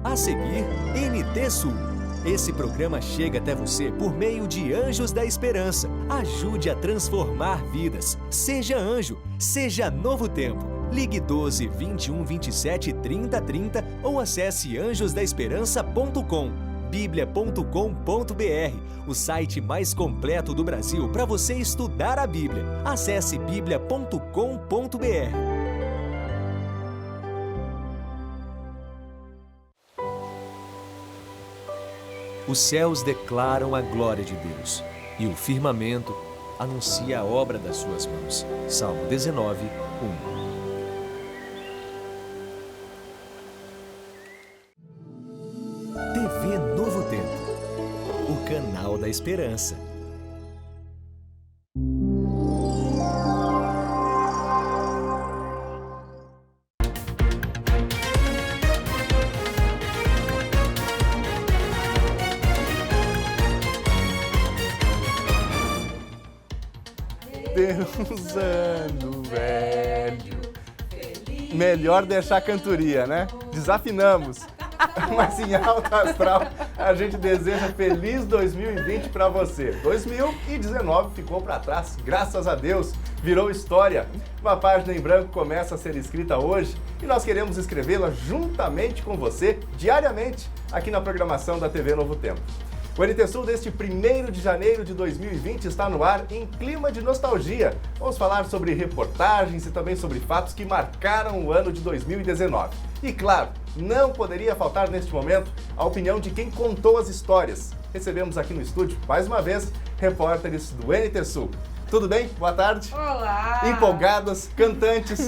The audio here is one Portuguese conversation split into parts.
A seguir, NT Sul. Esse programa chega até você por meio de Anjos da Esperança. Ajude a transformar vidas. Seja anjo, seja novo tempo. Ligue 12 21 27 30 30 ou acesse anjosdaesperança.com. bíblia.com.br, o site mais completo do Brasil para você estudar a Bíblia. Acesse bíblia.com.br. Os céus declaram a glória de Deus, e o firmamento anuncia a obra das suas mãos. Salmo 19, 1. TV Novo Tempo, o canal da esperança. Deus ano velho. Melhor deixar a cantoria, né? Desafinamos. Mas em alto astral, a gente deseja feliz 2020 para você. 2019 ficou para trás, graças a Deus, virou história. Uma página em branco começa a ser escrita hoje e nós queremos escrevê-la juntamente com você, diariamente, aqui na programação da TV Novo Tempo. O NT Sul deste 1º de janeiro de 2020 está no ar em clima de nostalgia. Vamos falar sobre reportagens e também sobre fatos que marcaram o ano de 2019. E claro, não poderia faltar neste momento a opinião de quem contou as histórias. Recebemos aqui no estúdio, mais uma vez, repórteres do NT Sul. Tudo bem? Boa tarde. Olá! Empolgadas, cantantes.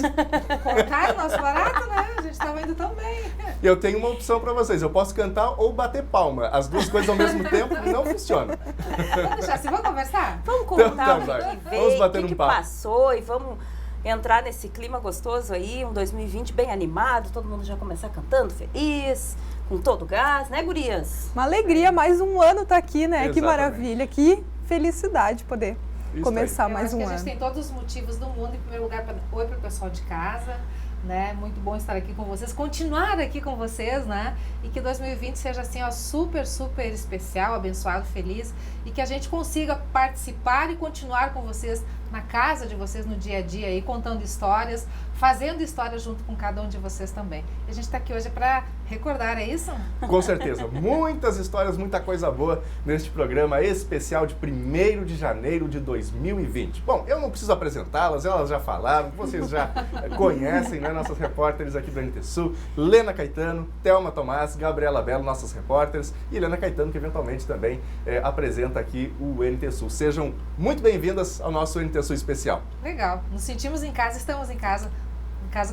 Contar o nosso barato, né? A gente estava indo tão bem. Eu tenho uma opção para vocês. Eu posso cantar ou bater palma. As duas coisas ao mesmo tempo não funcionam. Vamos deixar assim, vamos conversar? Vamos contar Então, o que vamos veio, bater o que um papo. passou e vamos entrar nesse clima gostoso aí, um 2020 bem animado, todo mundo já começar cantando, feliz, com todo o gás, né, gurias? Uma alegria, mais um ano tá aqui, né? Exatamente. Que maravilha, que felicidade poder Isso começar Eu mais acho um que ano. a gente tem todos os motivos do mundo. Em primeiro lugar, oi para o pessoal de casa, né? Muito bom estar aqui com vocês, continuar aqui com vocês, né? E que 2020 seja assim, ó, super, super especial, abençoado, feliz, e que a gente consiga participar e continuar com vocês na casa de vocês, no dia a dia aí, contando histórias, fazendo histórias junto com cada um de vocês também. E a gente está aqui hoje para recordar, é isso? Com certeza. Muitas histórias, muita coisa boa neste programa especial de 1º de janeiro de 2020. Bom, eu não preciso apresentá-las, elas já falaram, vocês já conhecem, né? Nossas repórteres aqui do NT Sul, Lena Caetano, Thelma Tomás, Gabriela Belo, nossas repórteres, e Helena Caetano, que eventualmente também apresenta aqui o NT Sul. Sejam muito bem-vindas ao nosso NT Sul especial. Legal. Nos sentimos em casa, estamos em casa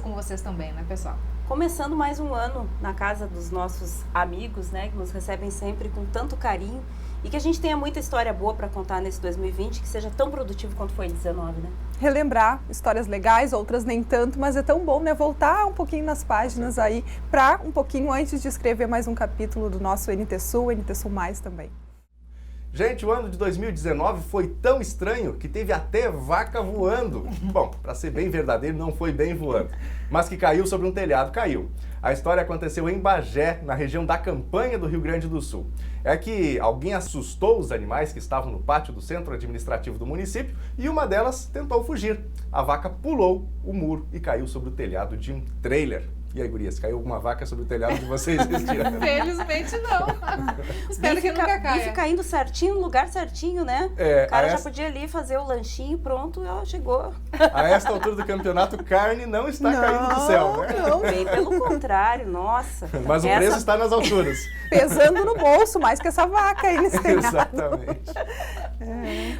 com vocês também, né, pessoal? Começando mais um ano na casa dos nossos amigos, né, que nos recebem sempre com tanto carinho e que a gente tenha muita história boa para contar nesse 2020, que seja tão produtivo quanto foi em 2019, né? Relembrar histórias legais, outras nem tanto, mas é tão bom, né? Voltar um pouquinho nas páginas aí, para um pouquinho antes de escrever mais um capítulo do nosso NT Sul Mais também. Gente, o ano de 2019 foi tão estranho que teve até vaca voando. Bom, para ser bem verdadeiro, não foi bem voando, mas que caiu sobre um telhado, caiu. A história aconteceu em Bagé, na região da Campanha do Rio Grande do Sul. É que alguém assustou os animais que estavam no pátio do centro administrativo do município e uma delas tentou fugir. A vaca pulou o muro e caiu sobre o telhado de um trailer. E aí, gurias, caiu alguma vaca sobre o telhado de vocês este ano? Felizmente não. Espero que nunca caia. Bife caindo certinho, no lugar certinho, né? O cara já podia ali fazer o lanchinho, pronto, ela chegou. A esta altura do campeonato, carne não está caindo do céu, né? Não, bem pelo contrário, nossa. Mas o preço está nas alturas. Pesando no bolso, mais que essa vaca aí nesse telhado. Exatamente.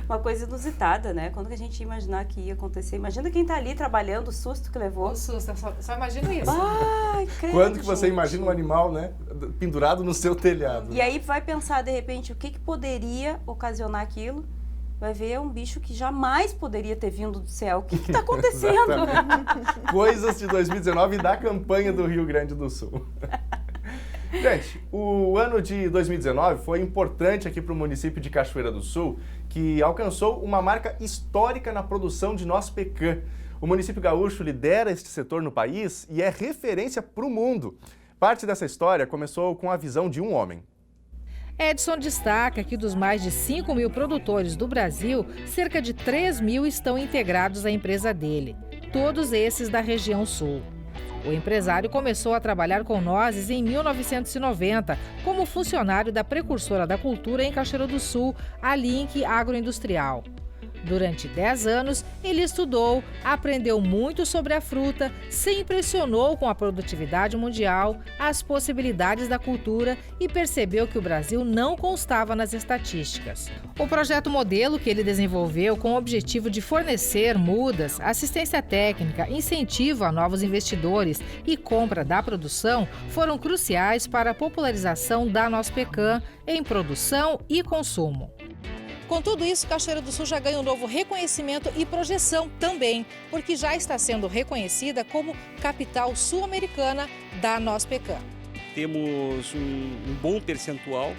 Uma coisa inusitada, né? Quando que a gente ia imaginar que ia acontecer? Imagina quem tá ali trabalhando, o susto que levou. O susto, só imagino isso. Ai, credo, Quando que você gente. imagina um animal, né, pendurado no seu telhado? E aí vai pensar, de repente, o que poderia ocasionar aquilo? Vai ver um bicho que jamais poderia ter vindo do céu. O que está acontecendo? Exatamente. Coisas de 2019 e da campanha do Rio Grande do Sul. Gente, o ano de 2019 foi importante aqui para o município de Cachoeira do Sul, que alcançou uma marca histórica na produção de noz pecan. O município gaúcho lidera este setor no país e é referência para o mundo. Parte dessa história começou com a visão de um homem. Edson destaca que dos mais de 5 mil produtores do Brasil, cerca de 3 mil estão integrados à empresa dele, todos esses da região sul. O empresário começou a trabalhar com nozes em 1990, como funcionário da precursora da cultura em Cachoeira do Sul, a Link Agroindustrial. Durante 10 anos, ele estudou, aprendeu muito sobre a fruta, se impressionou com a produtividade mundial, as possibilidades da cultura e percebeu que o Brasil não constava nas estatísticas. O projeto modelo que ele desenvolveu com o objetivo de fornecer mudas, assistência técnica, incentivo a novos investidores e compra da produção foram cruciais para a popularização da noz pecan em produção e consumo. Com tudo isso, Cachoeira do Sul já ganha um novo reconhecimento e projeção também, porque já está sendo reconhecida como capital sul-americana da noz pecan. Temos um bom percentual,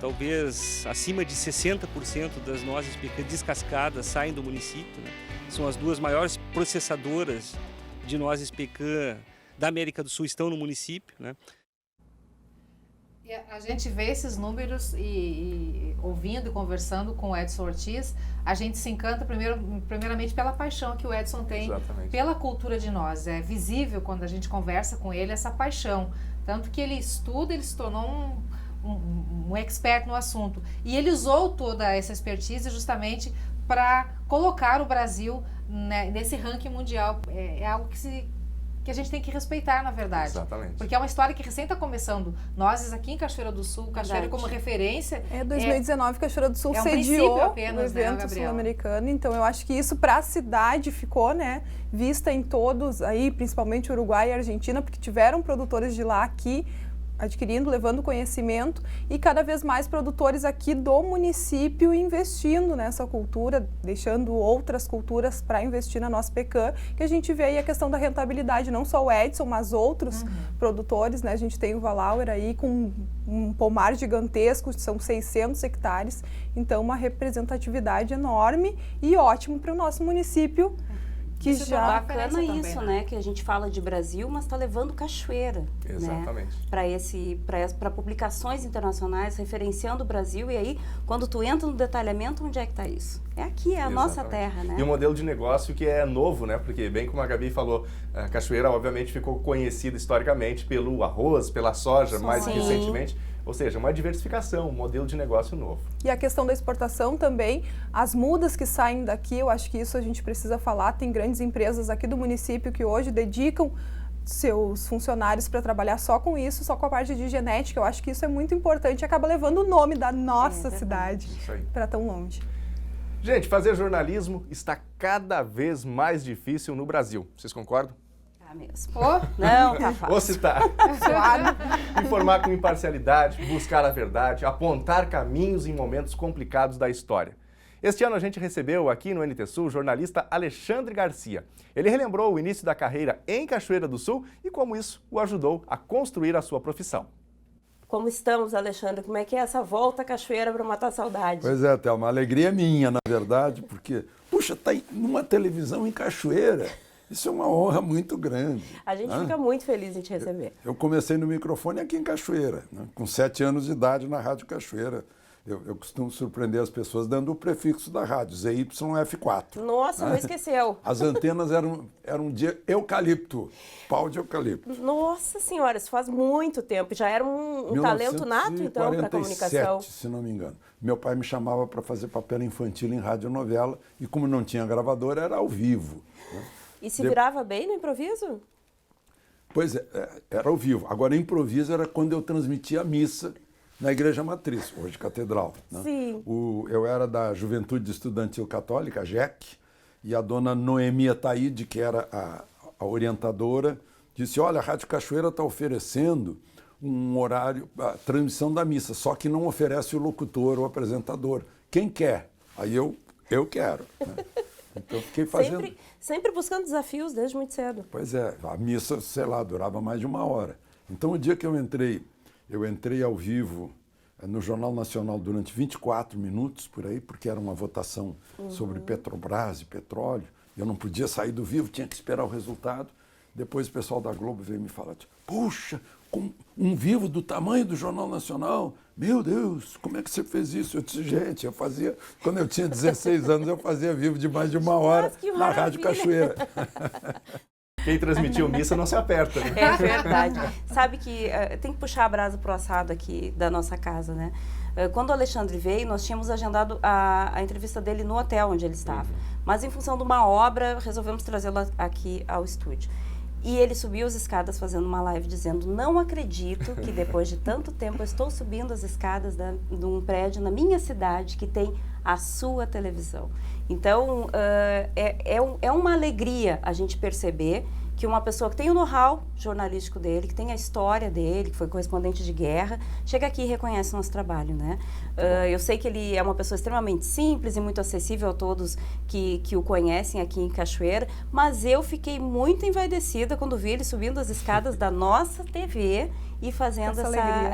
talvez acima de 60% das nozes pecan descascadas saem do município. São as duas maiores processadoras de nozes pecan da América do Sul estão no município. E a gente vê esses números e ouvindo e conversando com o Edson Ortiz, a gente se encanta primeiramente pela paixão que o Edson tem pela cultura de nozes. É visível quando a gente conversa com ele essa paixão. Tanto que ele estuda, ele se tornou um expert no assunto. E ele usou toda essa expertise justamente para colocar o Brasil, né, nesse ranking mundial. É algo que a gente tem que respeitar, na verdade. Exatamente. Porque é uma história que recém está começando. Nozes aqui em Cachoeira do Sul, Cachoeira como referência. 2019, Cachoeira do Sul sediou o evento sul-americano. Então, eu acho que isso para a cidade ficou, né, vista em todos aí, principalmente Uruguai e Argentina, porque tiveram produtores de lá aqui adquirindo, levando conhecimento e cada vez mais produtores aqui do município investindo nessa cultura, deixando outras culturas para investir na nossa pecan, que a gente vê aí a questão da rentabilidade, não só o Edson, mas outros produtores, né? A gente tem o Valauer aí com um pomar gigantesco, são 600 hectares, então uma representatividade enorme e ótimo para o nosso município. Que isso já bacana também, isso, né? Que a gente fala de Brasil, mas está levando Cachoeira, exatamente, né? Para publicações internacionais, referenciando o Brasil. E aí, quando tu entra no detalhamento, onde é que está isso? É aqui, é a nossa terra, né? E um modelo de negócio que é novo, né? Porque, bem como a Gabi falou, a Cachoeira, obviamente, ficou conhecida historicamente pelo arroz, pela soja, mais recentemente. Ou seja, uma diversificação, um modelo de negócio novo. E a questão da exportação também, as mudas que saem daqui, eu acho que isso a gente precisa falar, tem grandes empresas aqui do município que hoje dedicam seus funcionários para trabalhar só com isso, só com a parte de genética. Eu acho que isso é muito importante e acaba levando o nome da nossa cidade para tão longe. Gente, fazer jornalismo está cada vez mais difícil no Brasil. Vocês concordam? Mesmo. Não, tá fácil. Vou citar. Informar com imparcialidade, buscar a verdade, apontar caminhos em momentos complicados da história. Este ano a gente recebeu aqui no NT Sul o jornalista Alexandre Garcia. Ele relembrou o início da carreira em Cachoeira do Sul e como isso o ajudou a construir a sua profissão. Como estamos, Alexandre? Como é que é essa volta à Cachoeira para matar a saudade? Pois é, Thelma, uma alegria minha, na verdade, porque, puxa, tá numa televisão em Cachoeira. Isso é uma honra muito grande. A gente fica muito feliz em te receber. Eu comecei no microfone aqui em Cachoeira, né? Com 7 anos de idade na Rádio Cachoeira. Eu costumo surpreender as pessoas dando o prefixo da rádio, ZYF4. Nossa, não esqueceu. As antenas eram de eucalipto, pau de eucalipto. Nossa senhora, isso faz muito tempo. Já era um talento nato, então, para a comunicação. Se não me engano. Meu pai me chamava para fazer papel infantil em radionovela e como não tinha gravadora, era ao vivo. Né? E se virava bem no improviso? Pois é, era ao vivo. Agora, improviso era quando eu transmitia a missa na Igreja Matriz, hoje Catedral. Né? Sim. Eu era da Juventude Estudantil Católica, a JEC, e a dona Noemia Taide, que era a orientadora, disse, olha, a Rádio Cachoeira está oferecendo um horário, a transmissão da missa, só que não oferece o locutor ou apresentador. Quem quer? Aí eu quero. Né? Então, fiquei fazendo... Sempre buscando desafios desde muito cedo. Pois é, a missa, sei lá, durava mais de 1 hora. Então, o dia que eu entrei ao vivo no Jornal Nacional durante 24 minutos, por aí, porque era uma votação sobre Petrobras e petróleo. Eu não podia sair do vivo, tinha que esperar o resultado. Depois o pessoal da Globo veio me falar, puxa, com um vivo do tamanho do Jornal Nacional. Meu Deus, como é que você fez isso? Eu disse, gente, eu fazia, quando eu tinha 16 anos, eu fazia vivo de mais de 1 hora na Rádio Cachoeira. Quem transmitiu missa não se aperta, né? É verdade. Sabe que tem que puxar a brasa pro assado aqui da nossa casa, né? Quando o Alexandre veio, nós tínhamos agendado a entrevista dele no hotel onde ele estava. Mas em função de uma obra, resolvemos trazê-lo aqui ao estúdio. E ele subiu as escadas fazendo uma live dizendo, não acredito que depois de tanto tempo eu estou subindo as escadas de um prédio na minha cidade que tem a sua televisão. Então, é uma alegria a gente perceber que uma pessoa que tem o know-how jornalístico dele, que tem a história dele, que foi correspondente de guerra, chega aqui e reconhece o nosso trabalho, né? Eu sei que ele é uma pessoa extremamente simples e muito acessível a todos que o conhecem aqui em Cachoeira, mas eu fiquei muito envaidecida quando vi ele subindo as escadas da nossa TV e fazendo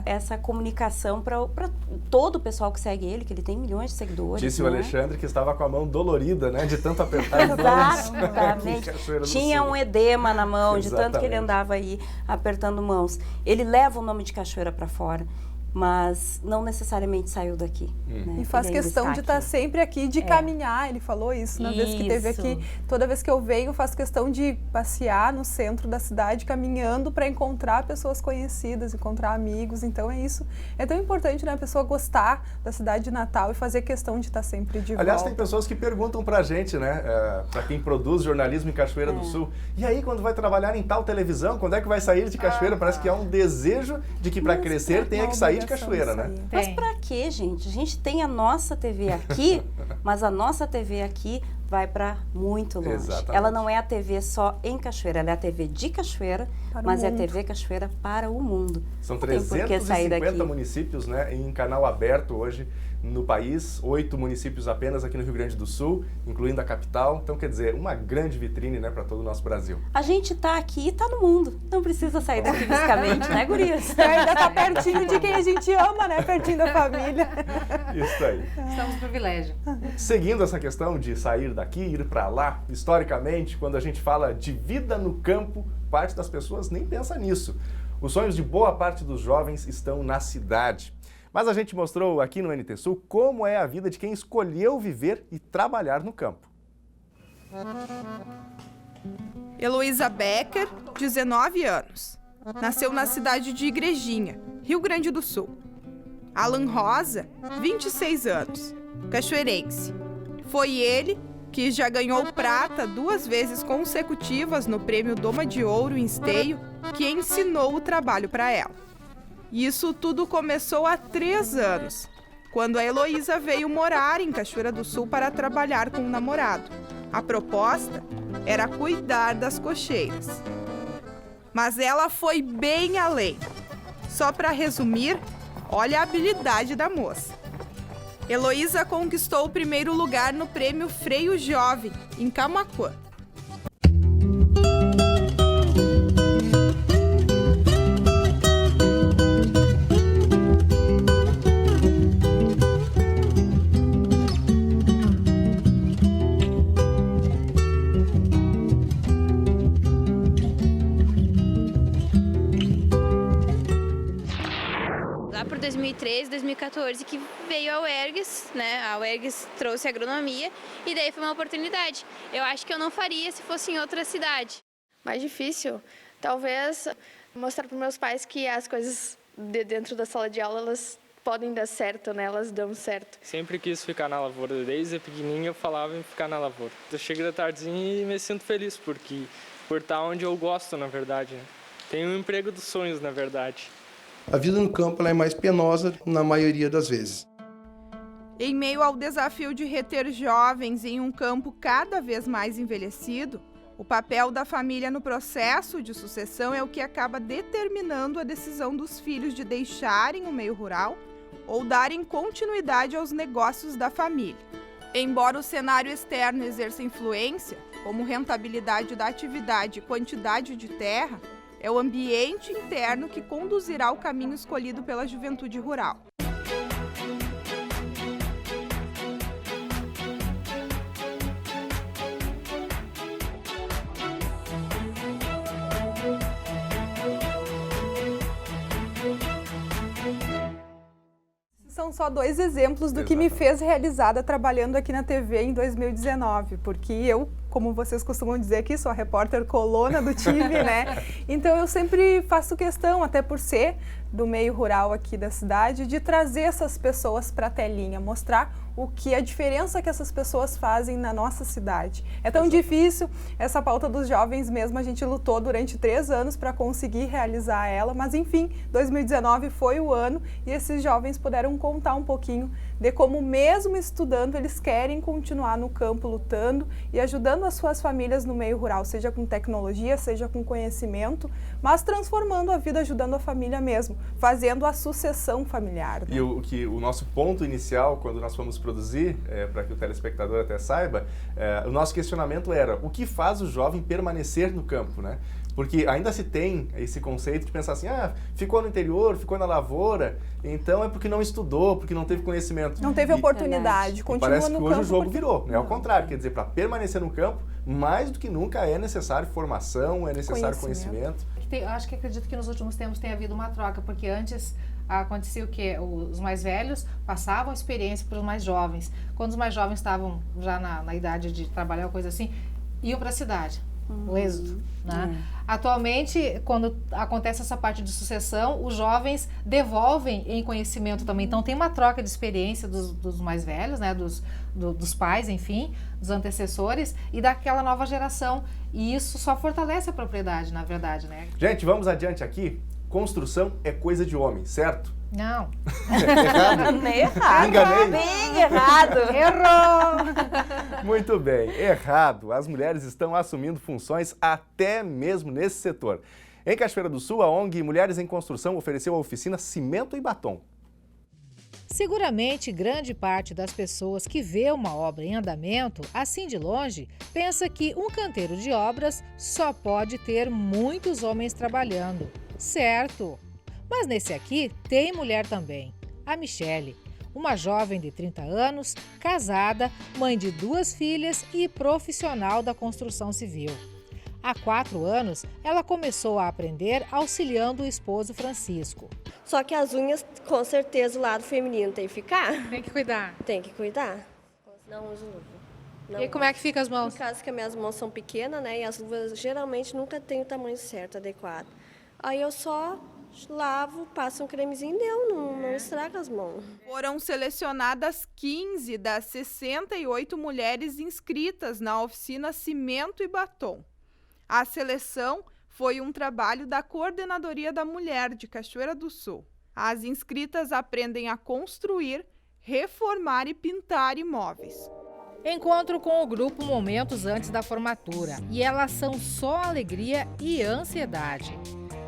essa comunicação para todo o pessoal que segue ele, que ele tem milhões de seguidores. Disse o Alexandre que estava com a mão dolorida, né? De tanto apertar as mãos. Exatamente. Tinha um edema na mão, de tanto que ele andava aí apertando mãos. Ele leva o nome de Cachoeira para fora, mas não necessariamente saiu daqui. Né? E faz questão de estar sempre aqui, de caminhar, ele falou isso na vez que esteve aqui. Toda vez que eu venho, faço questão de passear no centro da cidade, caminhando para encontrar pessoas conhecidas, encontrar amigos. Então é isso. É tão importante, né, a pessoa gostar da cidade de Natal e fazer questão de estar sempre de volta. Aliás, tem pessoas que perguntam pra gente, né, para quem produz jornalismo em Cachoeira do Sul, e aí quando vai trabalhar em tal televisão, quando é que vai sair de Cachoeira? Parece que há um desejo de que para crescer tenha que sair de Cachoeira, né? Mas pra quê, gente? A gente tem a nossa TV aqui, mas a nossa TV aqui vai para muito longe. Exatamente. Ela não é a TV só em Cachoeira, ela é a TV de Cachoeira, mas é a TV Cachoeira para o mundo. São 350 municípios, né, em canal aberto hoje no país, 8 municípios apenas aqui no Rio Grande do Sul, incluindo a capital. Então, quer dizer, uma grande vitrine, né, para todo o nosso Brasil. A gente tá aqui e tá no mundo. Não precisa sair daqui fisicamente, né, gurias? Ainda tá pertinho de quem a gente ama, né? Pertinho da família. Isso aí. Estamos no privilégio. Seguindo essa questão de sair daqui, ir para lá, historicamente, quando a gente fala de vida no campo, parte das pessoas nem pensa nisso. Os sonhos de boa parte dos jovens estão na cidade. Mas a gente mostrou aqui no NT Sul como é a vida de quem escolheu viver e trabalhar no campo. Heloísa Becker, 19 anos. Nasceu na cidade de Igrejinha, Rio Grande do Sul. Alan Rosa, 26 anos, cachoeirense. Foi ele que já ganhou prata 2 vezes consecutivas no prêmio Doma de Ouro em Esteio, que ensinou o trabalho para ela. Isso tudo começou há 3 anos, quando a Heloísa veio morar em Cachoeira do Sul para trabalhar com o namorado. A proposta era cuidar das cocheiras. Mas ela foi bem além. Só para resumir, olha a habilidade da moça. Heloísa conquistou o primeiro lugar no prêmio Freio Jovem, em Camaquã. Lá por 2013, 2014 que veio a UERGS, né? A UERGS trouxe agronomia e daí foi uma oportunidade. Eu acho que eu não faria se fosse em outra cidade. Mais difícil, talvez mostrar para meus pais que as coisas de dentro da sala de aula elas podem dar certo, né? Elas dão certo. Sempre quis ficar na lavoura, desde pequenininho eu falava em ficar na lavoura. Eu chego da tardezinha e me sinto feliz por estar onde eu gosto, na verdade. Né? Tenho um emprego dos sonhos, na verdade. A vida no campo ela é mais penosa na maioria das vezes. Em meio ao desafio de reter jovens em um campo cada vez mais envelhecido, o papel da família no processo de sucessão é o que acaba determinando a decisão dos filhos de deixarem o meio rural ou darem continuidade aos negócios da família. Embora o cenário externo exerça influência, como rentabilidade da atividade e quantidade de terra, é o ambiente interno que conduzirá o caminho escolhido pela juventude rural. são só 2 exemplos do que me fez realizada trabalhando aqui na TV em 2019, porque eu, como vocês costumam dizer aqui, sou a repórter colona do time, né? Então eu sempre faço questão, até por ser do meio rural aqui da cidade, de trazer essas pessoas para a telinha, mostrar a diferença que essas pessoas fazem na nossa cidade. É tão difícil, essa pauta dos jovens mesmo, a gente lutou durante 3 anos para conseguir realizar ela, mas enfim, 2019 foi o ano e esses jovens puderam contar um pouquinho de como mesmo estudando, eles querem continuar no campo lutando e ajudando as suas famílias no meio rural, seja com tecnologia, seja com conhecimento, mas transformando a vida, ajudando a família mesmo, fazendo a sucessão familiar. Né? E o nosso ponto inicial, quando nós fomos produzir, para que o telespectador até saiba, o nosso questionamento era: o que faz o jovem permanecer no campo, né? Porque ainda se tem esse conceito de pensar assim, ficou no interior, ficou na lavoura, então é porque não estudou, porque não teve conhecimento. Não teve oportunidade, continua no campo. Parece que hoje o jogo virou, né? Ao contrário, quer dizer, para permanecer no campo, mais do que nunca é necessário formação, é necessário conhecimento. Acredito que nos últimos tempos tem havido uma troca, porque antes acontecia o quê? Os mais velhos passavam experiência para os mais jovens. Quando os mais jovens estavam já na idade de trabalhar, coisa assim, iam para a cidade. O êxodo, né? Atualmente, quando acontece essa parte de sucessão, os jovens devolvem em conhecimento também. Então, tem uma troca de experiência dos mais velhos, né? Dos pais, enfim, dos antecessores e daquela nova geração. E isso só fortalece a propriedade, na verdade, né? Gente, vamos adiante aqui. Construção é coisa de homem, certo? Não. Errado? Errado. Enganei? Bem errado. Errou! Muito bem, errado. As mulheres estão assumindo funções até mesmo nesse setor. Em Cachoeira do Sul, a ONG Mulheres em Construção ofereceu a oficina Cimento e Batom. Seguramente, grande parte das pessoas que vê uma obra em andamento, assim de longe, pensa que um canteiro de obras só pode ter muitos homens trabalhando. Certo! Mas nesse aqui tem mulher também, a Michele, uma jovem de 30 anos, casada, mãe de 2 filhas e profissional da construção civil. Há 4 anos, ela começou a aprender auxiliando o esposo Francisco. Só que as unhas, com certeza, o lado feminino tem que ficar. Tem que cuidar. Tem que cuidar. Não uso luva. Não. E como é que fica as mãos? Por causa que as minhas mãos são pequenas, né? E as luvas geralmente nunca têm o tamanho certo, adequado. Aí eu só lavo, passo um cremezinho e deu, não estraga as mãos. Foram selecionadas 15 das 68 mulheres inscritas na oficina Cimento e Batom. A seleção foi um trabalho da Coordenadoria da Mulher de Cachoeira do Sul. As inscritas aprendem a construir, reformar e pintar imóveis. Encontro com o grupo momentos antes da formatura e elas são só alegria e ansiedade.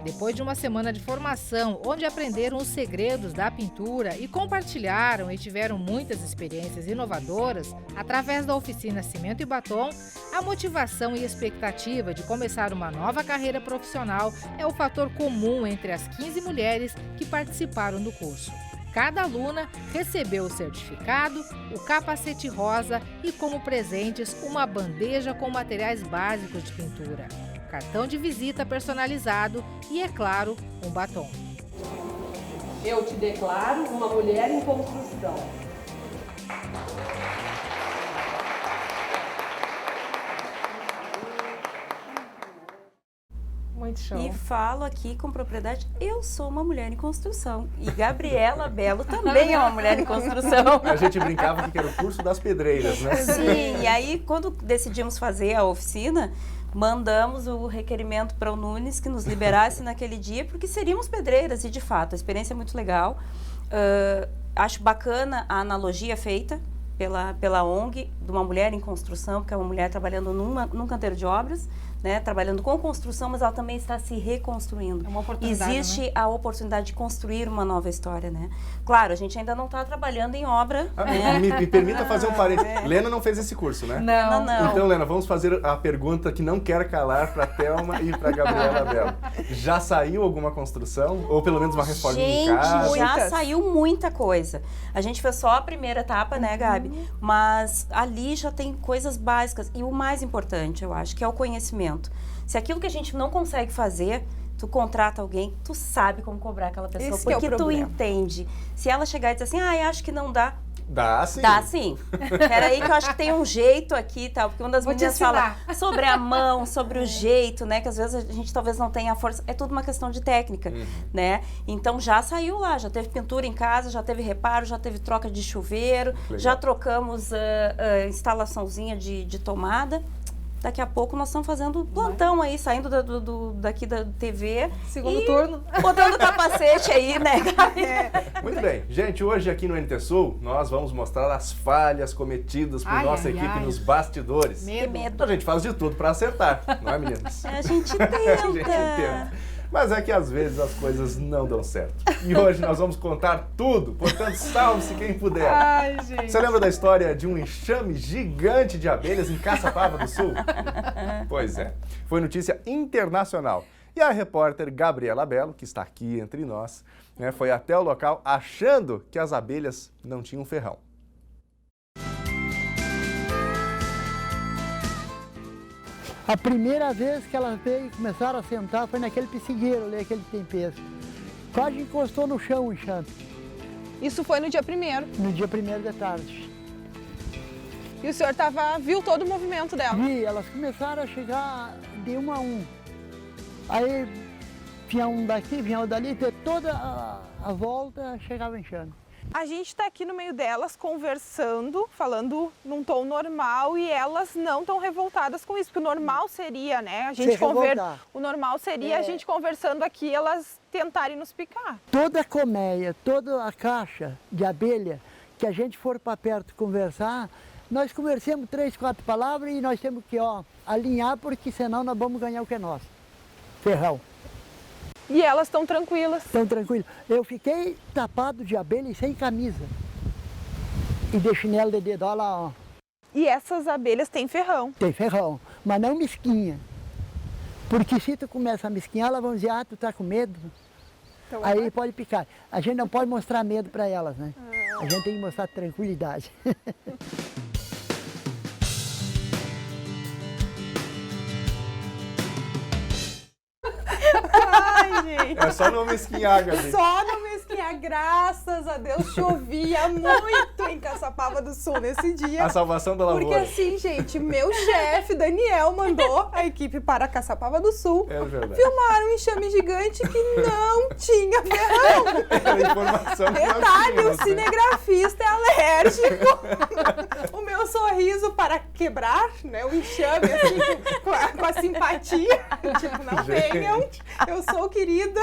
Depois de uma semana de formação, onde aprenderam os segredos da pintura e compartilharam e tiveram muitas experiências inovadoras, através da oficina Cimento e Batom, a motivação e expectativa de começar uma nova carreira profissional é o fator comum entre as 15 mulheres que participaram do curso. Cada aluna recebeu o certificado, o capacete rosa e, como presentes, uma bandeja com materiais básicos de pintura, cartão de visita personalizado e, é claro, um batom. Eu te declaro uma mulher em construção. Muito show. E falo aqui com propriedade, eu sou uma mulher em construção. E Gabriela Belo também é uma mulher em construção. A gente brincava que era o curso das pedreiras, né? Sim, e aí quando decidimos fazer a oficina, mandamos o requerimento para o Nunes que nos liberasse naquele dia, porque seríamos pedreiras e, de fato, a experiência é muito legal. Acho bacana a analogia feita pela ONG de uma mulher em construção, porque é uma mulher trabalhando num canteiro de obras, né, trabalhando com construção, mas ela também está se reconstruindo. É uma oportunidade, existe, né? a oportunidade de construir uma nova história, né? Claro, a gente ainda não está trabalhando em obra. Né? Me permita fazer um parênteses. Lena não fez esse curso, né? Não. Então, Lena, vamos fazer a pergunta que não quer calar para a Thelma e para a Gabriela Belo. Já saiu alguma construção? Ou pelo menos uma reforma em casa? Gente, já saiu muita coisa. A gente fez só a primeira etapa, né, Gabi? Mas ali já tem coisas básicas. E o mais importante, eu acho, que é o conhecimento. Se aquilo que a gente não consegue fazer, tu contrata alguém, tu sabe como cobrar aquela pessoa, Esse porque tu entende. Se ela chegar e dizer assim, acho que não dá. Dá sim. Dá sim. Peraí que eu acho que tem um jeito aqui e tal, porque uma das meninas fala sobre a mão, sobre o jeito, né, que às vezes a gente talvez não tenha a força, é tudo uma questão de técnica, né, então já saiu lá, já teve pintura em casa, já teve reparo, já teve troca de chuveiro, já trocamos instalaçãozinha de tomada. Daqui a pouco nós estamos fazendo plantão aí, saindo daqui da TV. Segundo turno. Botando capacete aí, né? Muito bem. Gente, hoje aqui no NT Sul, nós vamos mostrar as falhas cometidas por nossa equipe nos bastidores. Medo. A gente faz de tudo para acertar, não é, meninas? A gente tenta. A gente tenta. Mas é que às vezes as coisas não dão certo. E hoje nós vamos contar tudo, portanto salve-se quem puder. Ai, gente. Você lembra da história de um enxame gigante de abelhas em Caçapava do Sul? Pois é, foi notícia internacional. E a repórter Gabriela Belo, que está aqui entre nós, né, foi até o local achando que as abelhas não tinham ferrão. A primeira vez que elas veio e começaram a sentar foi naquele pissigueiro ali, aquele tempero. Quase encostou no chão o enxame. Isso foi no dia 1º? No dia 1º de tarde. E o senhor viu todo o movimento dela? Vi, elas começaram a chegar de um a um. Aí vinha um daqui, vinha um dali, toda a volta chegava o enxame. A gente está aqui no meio delas conversando, falando num tom normal e elas não estão revoltadas com isso, porque o normal seria, né, o normal seria a gente conversando aqui, elas tentarem nos picar. Toda a colmeia, toda a caixa de abelha que a gente for para perto conversar, nós conversamos 3, 4 palavras e nós temos que alinhar, porque senão nós vamos ganhar o que é nosso, ferrão. E elas estão tranquilas? Estão tranquilas. Eu fiquei tapado de abelha e sem camisa. E de chinelo de dedo, olha lá, ó. E essas abelhas têm ferrão? Tem ferrão, mas não mesquinha. Porque se tu começa a mesquinhar, elas vão dizer, tu tá com medo. Então, aí pode picar. A gente não pode mostrar medo para elas, né? A gente tem que mostrar tranquilidade. Ai, gente. É só não mesquinhar, Gabi. Só não mesquinhar. Graças a Deus chovia muito em Caçapava do Sul nesse dia. A salvação da lavoura. Porque assim, gente, meu chefe, Daniel, mandou a equipe para Caçapava do Sul. É verdade. Filmaram um enxame gigante que não tinha ferrão. Era informação que Detalhe, nós tínhamos, o cinegrafista é alérgico. O meu sorriso para quebrar, né, o enxame, assim, com a simpatia. Tipo, não venham, eu sou querida.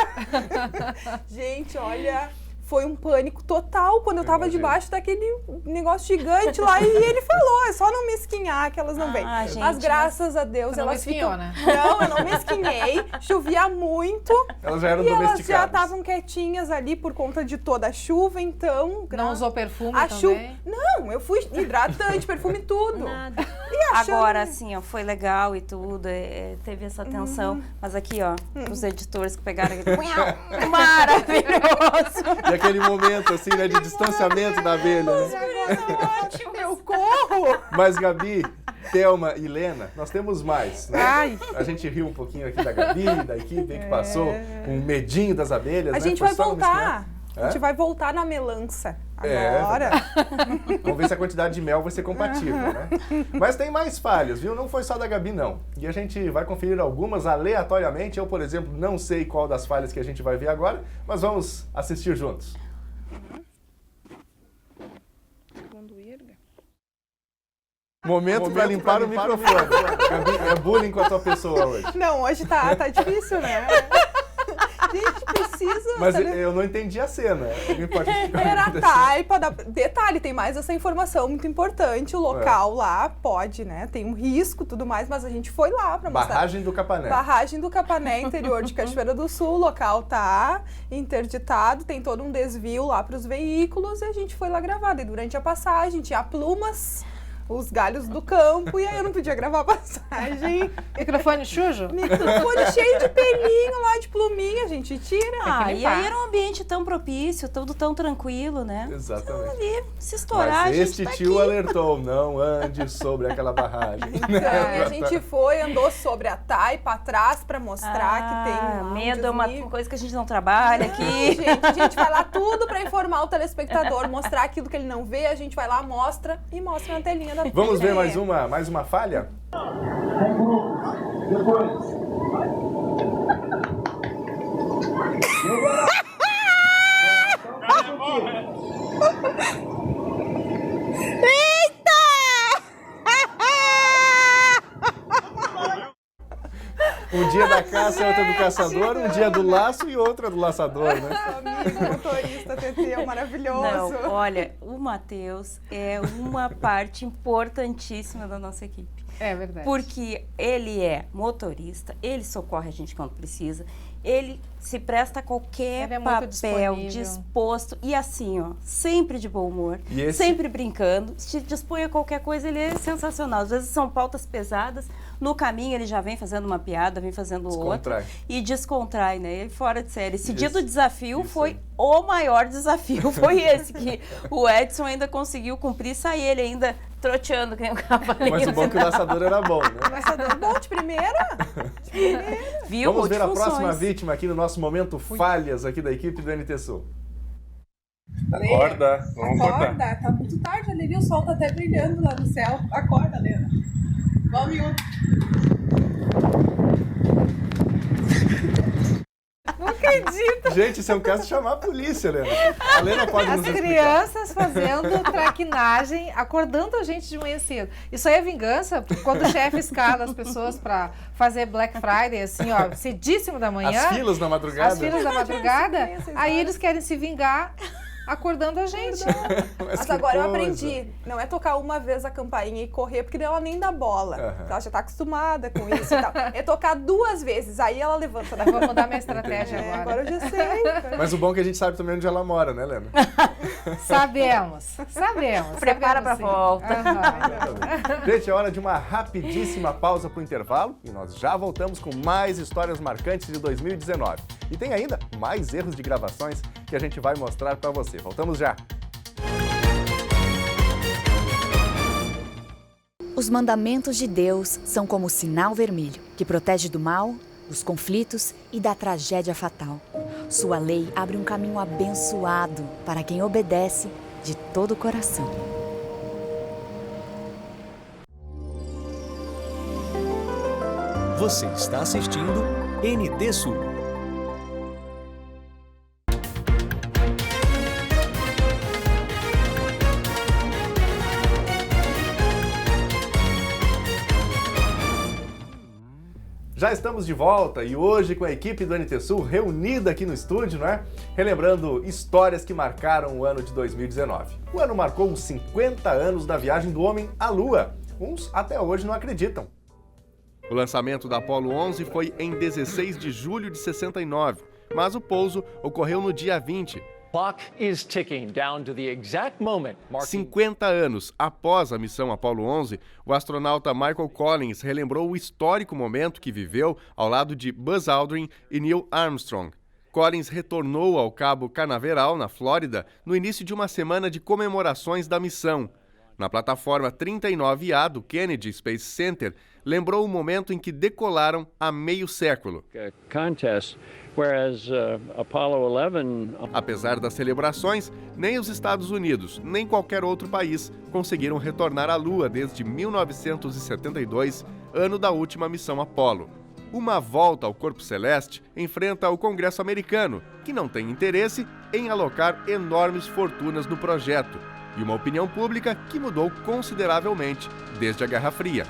Gente, olha, foi um pânico total quando eu tava debaixo daquele negócio gigante lá e ele falou, é só não mesquinhar que elas não vêm. Mas graças a Deus elas ficam... né? Não, eu não mesquinhei, chovia muito. Elas já eram Elas domesticadas. já estavam quietinhas ali por conta de toda a chuva, então... Não usou perfume também? Não, eu fui hidratante, perfume, tudo. Nada. E agora, assim, ó, foi legal e tudo, teve essa atenção. Mas aqui, ó, os editores que pegaram aquele... Maravilhoso! E aquele momento, assim, né, de distanciamento da abelha. Né? Ótimo, eu corro! Mas, Gabi, Thelma e Lena, nós temos mais, né? Ai. A gente riu um pouquinho aqui da Gabi, da equipe que passou com um medinho das abelhas, A né? gente Foi vai só voltar. É? A gente vai voltar na melança agora. Vamos ver se a quantidade de mel vai ser compatível, né? Mas tem mais falhas, viu? Não foi só da Gabi, não. E a gente vai conferir algumas aleatoriamente. Eu, por exemplo, não sei qual das falhas que a gente vai ver agora, mas vamos assistir juntos. Momento para limpar o microfone. Gabi, é bullying com a tua pessoa hoje. Não, hoje tá difícil, né? Gente, precisa... Mas eu não entendi a cena. Era a taipa da... Detalhe, tem mais essa informação muito importante. O local lá pode, né? Tem um risco e tudo mais, mas a gente foi lá pra mostrar. Barragem do Capané. Barragem do Capané, interior de Cachoeira do Sul. O local tá interditado, tem todo um desvio lá pros veículos e a gente foi lá gravar. E durante a passagem tinha plumas os galhos do campo e aí eu não podia gravar passagem. Microfone sujo? Microfone cheio de pelinho lá, de pluminha, a gente tira. E aí era um ambiente tão propício, tudo tão tranquilo, né? Exatamente. Então, ali, se estourar, Mas este tá tio aqui. alertou, não ande sobre aquela barragem. Então, a gente andou sobre a taipa atrás pra mostrar que tem um medo é uma coisa que a gente não trabalha aqui. Gente, a gente vai lá tudo pra informar o telespectador, mostrar aquilo que ele não vê, a gente vai lá, mostra na telinha da Vamos ver mais uma falha? Um dia da caça, outro do caçador, um dia do laço e outra do laçador, né? Amigo, motorista, Tetê, maravilhoso. Não, olha, o Matheus é uma parte importantíssima da nossa equipe. É verdade. Porque ele é motorista, ele socorre a gente quando precisa, ele se presta a qualquer papel disposto e assim, ó, sempre de bom humor, sempre brincando, se dispõe a qualquer coisa, ele é sensacional. Às vezes são pautas pesadas, no caminho ele já vem fazendo uma piada, vem fazendo outra e descontrai, né? Ele fora de série. Esse dia do desafio foi o maior desafio, foi esse que o Edson ainda conseguiu cumprir, sair ele ainda troteando que nem um cavalinho. Mas o bom é que o laçador era bom, né? O laçador bom de primeira. Viu? Vamos ver a próxima vítima aqui no nosso momento falhas aqui da equipe do NT Sul. Acorda, vamos acordar. Tá muito tarde ali, o sol tá até brilhando lá no céu. Acorda, Lena. Igual miúdo. Não acredito. Gente, isso é um caso de chamar a polícia, Lena. A Lena pode nos explicar. As crianças fazendo traquinagem, acordando a gente de manhã cedo. Isso aí é vingança, quando o chefe escala as pessoas para fazer Black Friday, assim, ó, cedíssimo da manhã. As filas da madrugada. As filas da madrugada. Aí eles querem se vingar acordando a gente. Mas agora eu aprendi, não é tocar uma vez a campainha e correr, porque ela nem dá bola. Ela já tá acostumada com isso e tal. É tocar 2 vezes, aí ela levanta da cama. Vou mudar minha estratégia agora. Agora eu já sei. Mas o bom é que a gente sabe também onde ela mora, né, Lena? Sabemos. Prepara pra volta. Gente, é hora de uma rapidíssima pausa pro intervalo e nós já voltamos com mais histórias marcantes de 2019. E tem ainda mais erros de gravações que a gente vai mostrar pra você. Voltamos já! Os mandamentos de Deus são como o sinal vermelho, que protege do mal, dos conflitos e da tragédia fatal. Sua lei abre um caminho abençoado para quem obedece de todo o coração. Você está assistindo NT Sul. Já estamos de volta e hoje com a equipe do NT Sul reunida aqui no estúdio, não é? Relembrando histórias que marcaram o ano de 2019. O ano marcou os 50 anos da viagem do homem à Lua. Uns até hoje não acreditam. O lançamento da Apollo 11 foi em 16 de julho de 69, mas o pouso ocorreu no dia 20. 50 anos após a missão Apollo 11, o astronauta Michael Collins relembrou o histórico momento que viveu ao lado de Buzz Aldrin e Neil Armstrong. Collins retornou ao Cabo Canaveral, na Flórida, no início de uma semana de comemorações da missão. Na plataforma 39A do Kennedy Space Center, lembrou o momento em que decolaram há meio século. Apesar das celebrações, nem os Estados Unidos, nem qualquer outro país conseguiram retornar à Lua desde 1972, ano da última missão Apollo. Uma volta ao corpo celeste enfrenta o Congresso americano, que não tem interesse em alocar enormes fortunas no projeto, e uma opinião pública que mudou consideravelmente desde a Guerra Fria.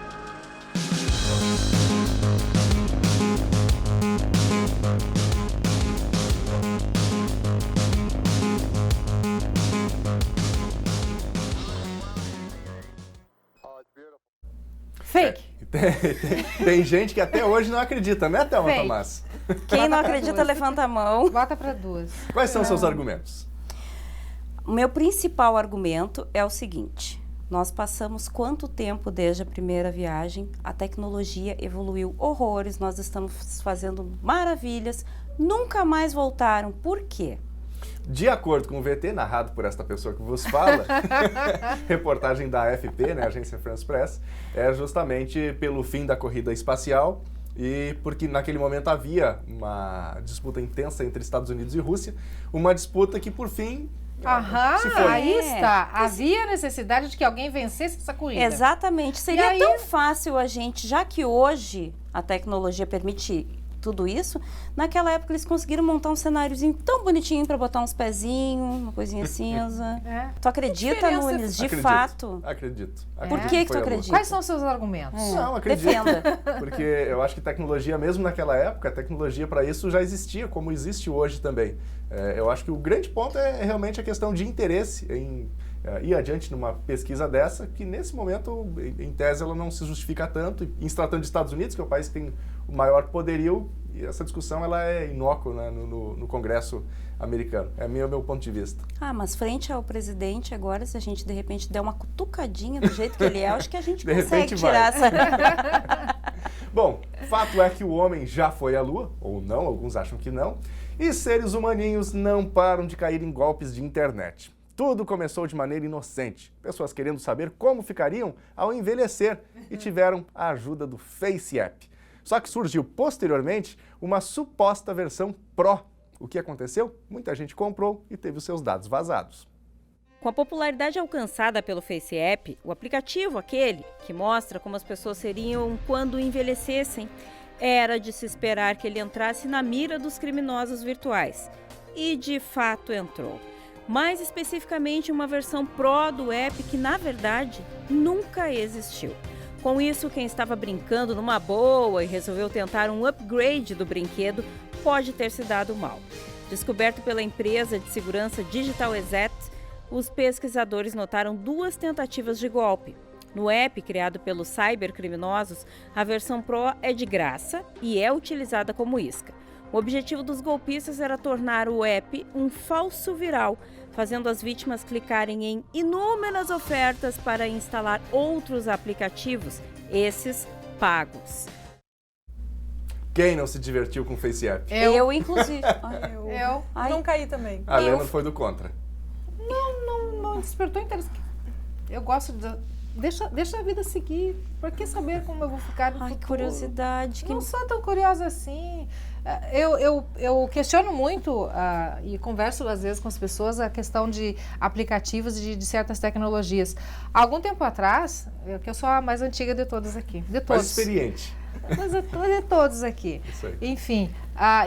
Fake. Tem gente que até hoje não acredita, né, Thelma Tomás? Quem não acredita, levanta a mão. Bota para 2. Quais são seus argumentos? O meu principal argumento é o seguinte: Nós passamos quanto tempo desde a primeira viagem? A tecnologia evoluiu horrores, nós estamos fazendo maravilhas, nunca mais voltaram. Por quê? De acordo com o VT, narrado por esta pessoa que vos fala, reportagem da AFP, né, Agência France Press, é justamente pelo fim da corrida espacial e porque naquele momento havia uma disputa intensa entre Estados Unidos e Rússia, uma disputa que por fim se foi. Aí está. Havia necessidade de que alguém vencesse essa corrida. Exatamente. Seria tão fácil a gente, já que hoje a tecnologia permite tudo isso, naquela época eles conseguiram montar um cenáriozinho tão bonitinho para botar uns pezinhos, uma coisinha cinza. Tu acredita, Nunes, de fato? Acredito. Por que tu acredita? Quais são os seus argumentos? Não, acredito. Defenda. Porque eu acho que tecnologia, mesmo naquela época, a tecnologia para isso já existia, como existe hoje também. Eu acho que o grande ponto é realmente a questão de interesse em ir adiante numa pesquisa dessa, que nesse momento, em tese, ela não se justifica tanto. Em se tratando de Estados Unidos, que é o país que tem o maior poderio, e essa discussão ela é inócua, né, no Congresso americano. É o meu ponto de vista. Mas frente ao presidente agora, se a gente de repente der uma cutucadinha do jeito que ele é, acho que a gente consegue tirar essa... Bom, fato é que o homem já foi à Lua, ou não, alguns acham que não, e seres humaninhos não param de cair em golpes de internet. Tudo começou de maneira inocente, pessoas querendo saber como ficariam ao envelhecer e tiveram a ajuda do FaceApp. Só que surgiu posteriormente uma suposta versão Pro. O que aconteceu? Muita gente comprou e teve os seus dados vazados. Com a popularidade alcançada pelo FaceApp, o aplicativo aquele que mostra como as pessoas seriam quando envelhecessem, era de se esperar que ele entrasse na mira dos criminosos virtuais. E de fato entrou. Mais especificamente uma versão Pro do app que, na verdade, nunca existiu. Com isso, quem estava brincando numa boa e resolveu tentar um upgrade do brinquedo pode ter se dado mal. Descoberto pela empresa de segurança Digital Asset, os pesquisadores notaram 2 tentativas de golpe. No app criado pelos cybercriminosos, a versão Pro é de graça e é utilizada como isca. O objetivo dos golpistas era tornar o app um falso viral, fazendo as vítimas clicarem em inúmeras ofertas para instalar outros aplicativos, esses pagos. Quem não se divertiu com o FaceApp? Eu inclusive. Eu não caí também. A Lena foi do contra. Não despertou interesse. Eu gosto de... Deixa a vida seguir. Por que saber como eu vou ficar no futuro? Curiosidade. Não sou tão curiosa assim. Eu questiono muito e converso às vezes com as pessoas a questão de aplicativos e de certas tecnologias. Há algum tempo atrás, que eu sou a mais antiga de todas aqui. De todos. Mais experiente. Mas de todos aqui. Enfim,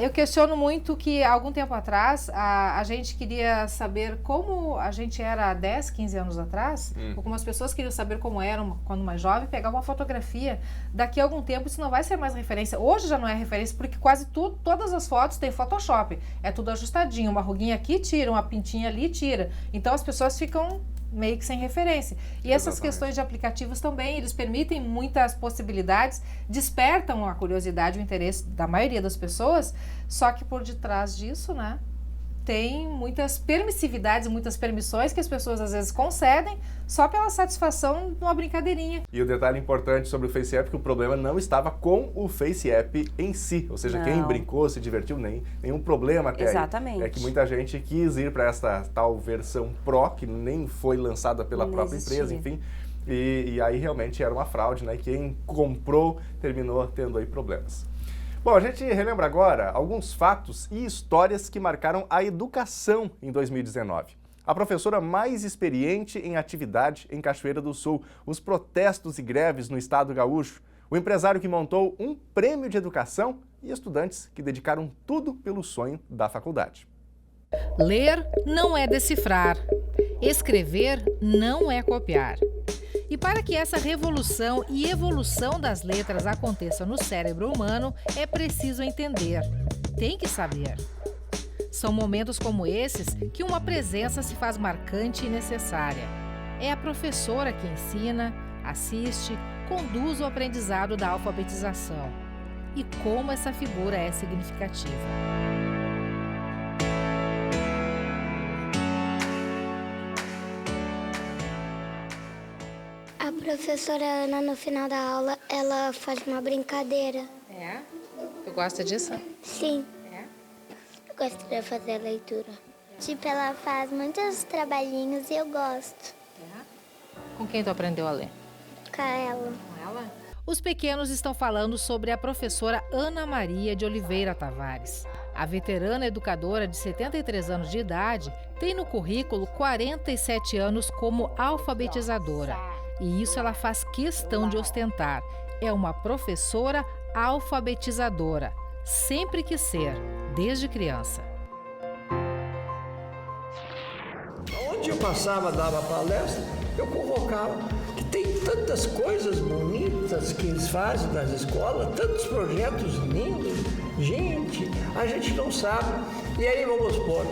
eu questiono muito que há algum tempo atrás a gente queria saber como a gente era há 10, 15 anos atrás, ou como as pessoas queriam saber como eram quando mais jovem, pegar uma fotografia. Daqui a algum tempo isso não vai ser mais referência. Hoje já não é referência porque quase todas as fotos têm Photoshop. É tudo ajustadinho, uma ruguinha aqui tira, uma pintinha ali tira. Então as pessoas ficam meio que sem referência. E essas questões de aplicativos também, eles permitem muitas possibilidades, despertam a curiosidade, o interesse da maioria das pessoas, só que por detrás disso, né, tem muitas permissividades, muitas permissões que as pessoas às vezes concedem só pela satisfação de uma brincadeirinha. E o detalhe importante sobre o FaceApp é que o problema não estava com o FaceApp em si, ou seja, quem brincou, se divertiu, nenhum problema até Exatamente. aí. É que muita gente quis ir para essa tal versão Pro, que nem foi lançada pela própria empresa, enfim. E aí realmente era uma fraude, né? Quem comprou terminou tendo aí problemas. Bom, a gente relembra agora alguns fatos e histórias que marcaram a educação em 2019. A professora mais experiente em atividade em Cachoeira do Sul, os protestos e greves no estado gaúcho, o empresário que montou um prêmio de educação e estudantes que dedicaram tudo pelo sonho da faculdade. Ler não é decifrar, escrever não é copiar. E para que essa revolução e evolução das letras aconteça no cérebro humano, é preciso entender, tem que saber. São momentos como esses que uma presença se faz marcante e necessária. É a professora que ensina, assiste, conduz o aprendizado da alfabetização. E como essa figura é significativa. Professora Ana, no final da aula, ela faz uma brincadeira. É? Tu gosta disso? Sim. É? Eu gosto de fazer leitura. Tipo, ela faz muitos trabalhinhos e eu gosto. É? Com quem tu aprendeu a ler? Com ela. Com ela? Os pequenos estão falando sobre a professora Ana Maria de Oliveira Tavares. A veterana educadora de 73 anos de idade tem no currículo 47 anos como alfabetizadora. E isso ela faz questão de ostentar. É uma professora alfabetizadora. Sempre quis ser, desde criança. Onde eu passava, dava palestra, eu convocava. Que tem tantas coisas bonitas que eles fazem nas escolas, tantos projetos lindos. Gente, a gente não sabe. E aí, vamos supor,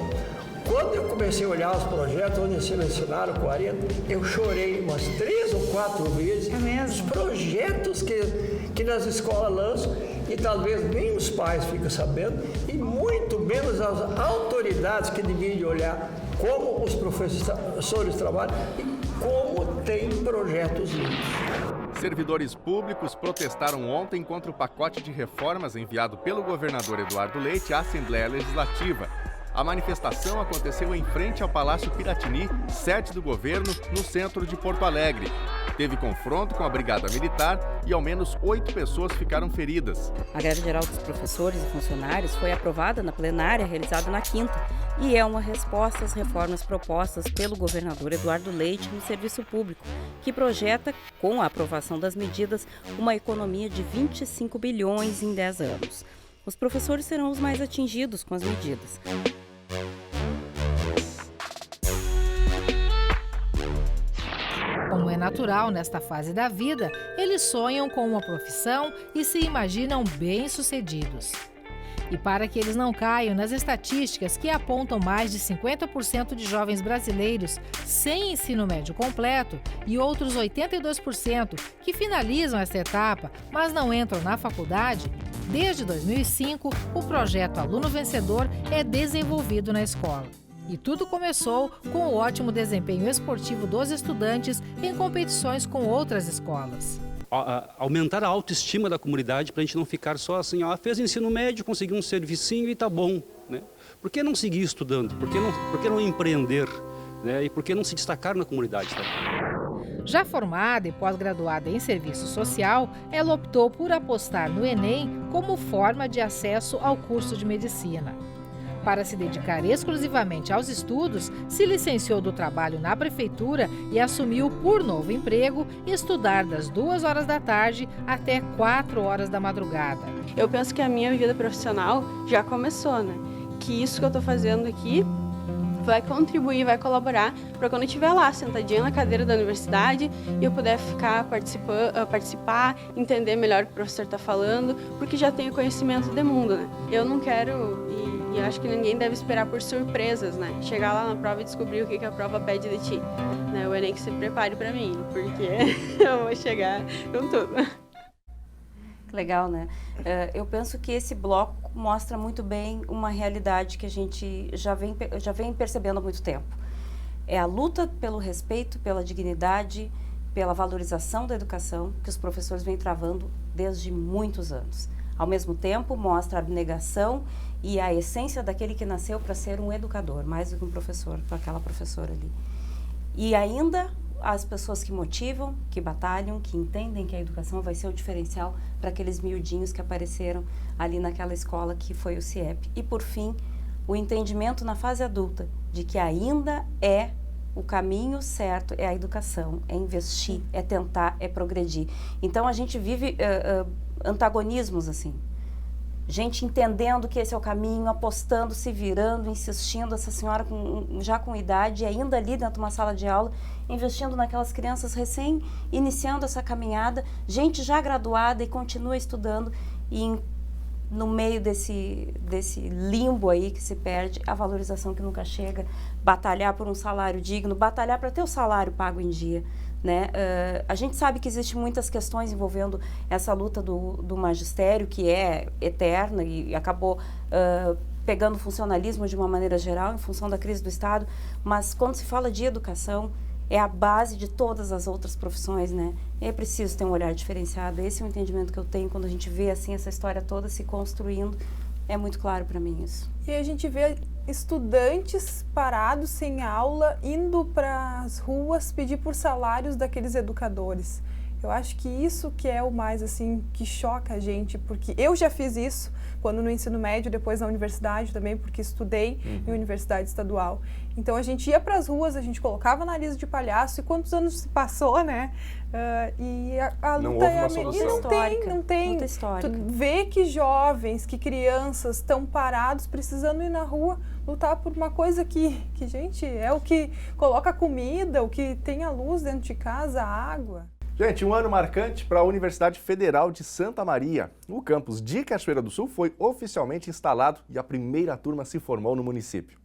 quando eu comecei a olhar os projetos, onde selecionaram 40, eu chorei umas 3 ou 4 vezes. É mesmo? Os projetos que nas escolas lançam, e talvez nem os pais ficam sabendo, e muito menos as autoridades que deviam olhar como os professores trabalham e como tem projetos lindos. Servidores públicos protestaram ontem contra o pacote de reformas enviado pelo governador Eduardo Leite à Assembleia Legislativa. A manifestação aconteceu em frente ao Palácio Piratini, sede do governo, no centro de Porto Alegre. Teve confronto com a Brigada Militar e ao menos 8 pessoas ficaram feridas. A greve geral dos professores e funcionários foi aprovada na plenária realizada na quinta e é uma resposta às reformas propostas pelo governador Eduardo Leite no serviço público, que projeta, com a aprovação das medidas, uma economia de 25 bilhões em 10 anos. Os professores serão os mais atingidos com as medidas. Como é natural nesta fase da vida, eles sonham com uma profissão e se imaginam bem-sucedidos. E para que eles não caiam nas estatísticas que apontam mais de 50% de jovens brasileiros sem ensino médio completo e outros 82% que finalizam esta etapa, mas não entram na faculdade, desde 2005, o projeto Aluno Vencedor é desenvolvido na escola. E tudo começou com o ótimo desempenho esportivo dos estudantes em competições com outras escolas. Aumentar a autoestima da comunidade para a gente não ficar só assim, fez ensino médio, conseguiu um servicinho e tá bom, né? Por que não seguir estudando? Por que não empreender? Né? E por que não se destacar na comunidade também? Já formada e pós-graduada em serviço social, ela optou por apostar no Enem como forma de acesso ao curso de medicina. Para se dedicar exclusivamente aos estudos, se licenciou do trabalho na prefeitura e assumiu por novo emprego estudar das 2 horas da tarde até 4 horas da madrugada. Eu penso que a minha vida profissional já começou, né? Que isso que eu estou fazendo aqui vai contribuir, vai colaborar para quando eu estiver lá, sentadinha na cadeira da universidade e eu puder ficar participar, entender melhor o que o professor está falando, porque já tenho conhecimento de mundo, né? Eu não quero, e acho que ninguém deve esperar por surpresas, né? Chegar lá na prova e descobrir o que a prova pede de ti, né? O Enem que se prepare para mim, porque eu vou chegar com tudo. Legal, né? Eu penso que esse bloco mostra muito bem uma realidade que a gente já vem percebendo há muito tempo. É a luta pelo respeito, pela dignidade, pela valorização da educação que os professores vêm travando desde muitos anos. Ao mesmo tempo, mostra a abnegação e a essência daquele que nasceu para ser um educador, mais do que um professor, para aquela professora ali. E ainda as pessoas que motivam, que batalham, que entendem que a educação vai ser o diferencial para aqueles miudinhos que apareceram ali naquela escola que foi o CIEP. E, por fim, o entendimento na fase adulta de que ainda é o caminho certo, é a educação, é investir, é tentar, é progredir. Então, a gente vive antagonismos, assim. Gente entendendo que esse é o caminho, apostando, se virando, insistindo, essa senhora já com idade, ainda ali dentro de uma sala de aula, investindo naquelas crianças recém iniciando essa caminhada, gente já graduada e continua estudando, e no meio desse limbo aí que se perde, a valorização que nunca chega, batalhar por um salário digno, batalhar para ter o salário pago em dia. Né? A gente sabe que existem muitas questões envolvendo essa luta do magistério, que é eterna e acabou pegando funcionalismo de uma maneira geral em função da crise do Estado, mas quando se fala de educação, é a base de todas as outras profissões, né? É preciso ter um olhar diferenciado. Esse é o entendimento que eu tenho quando a gente vê assim essa história toda se construindo. É muito claro para mim isso. E a gente vê estudantes parados sem aula, indo para as ruas pedir por salários daqueles educadores. Eu acho que isso que é o mais, assim, que choca a gente, porque eu já fiz isso quando no ensino médio, depois na universidade também, porque estudei em universidade estadual. Então a gente ia para as ruas, a gente colocava nariz de palhaço, e quantos anos se passou, né? E a luta é a mesma. Não tem. Tu vê que jovens, que crianças estão parados, precisando ir na rua lutar por uma coisa que, gente, é o que coloca comida, o que tem a luz dentro de casa, a água. Gente, um ano marcante para a Universidade Federal de Santa Maria. O campus de Cachoeira do Sul foi oficialmente instalado e a primeira turma se formou no município.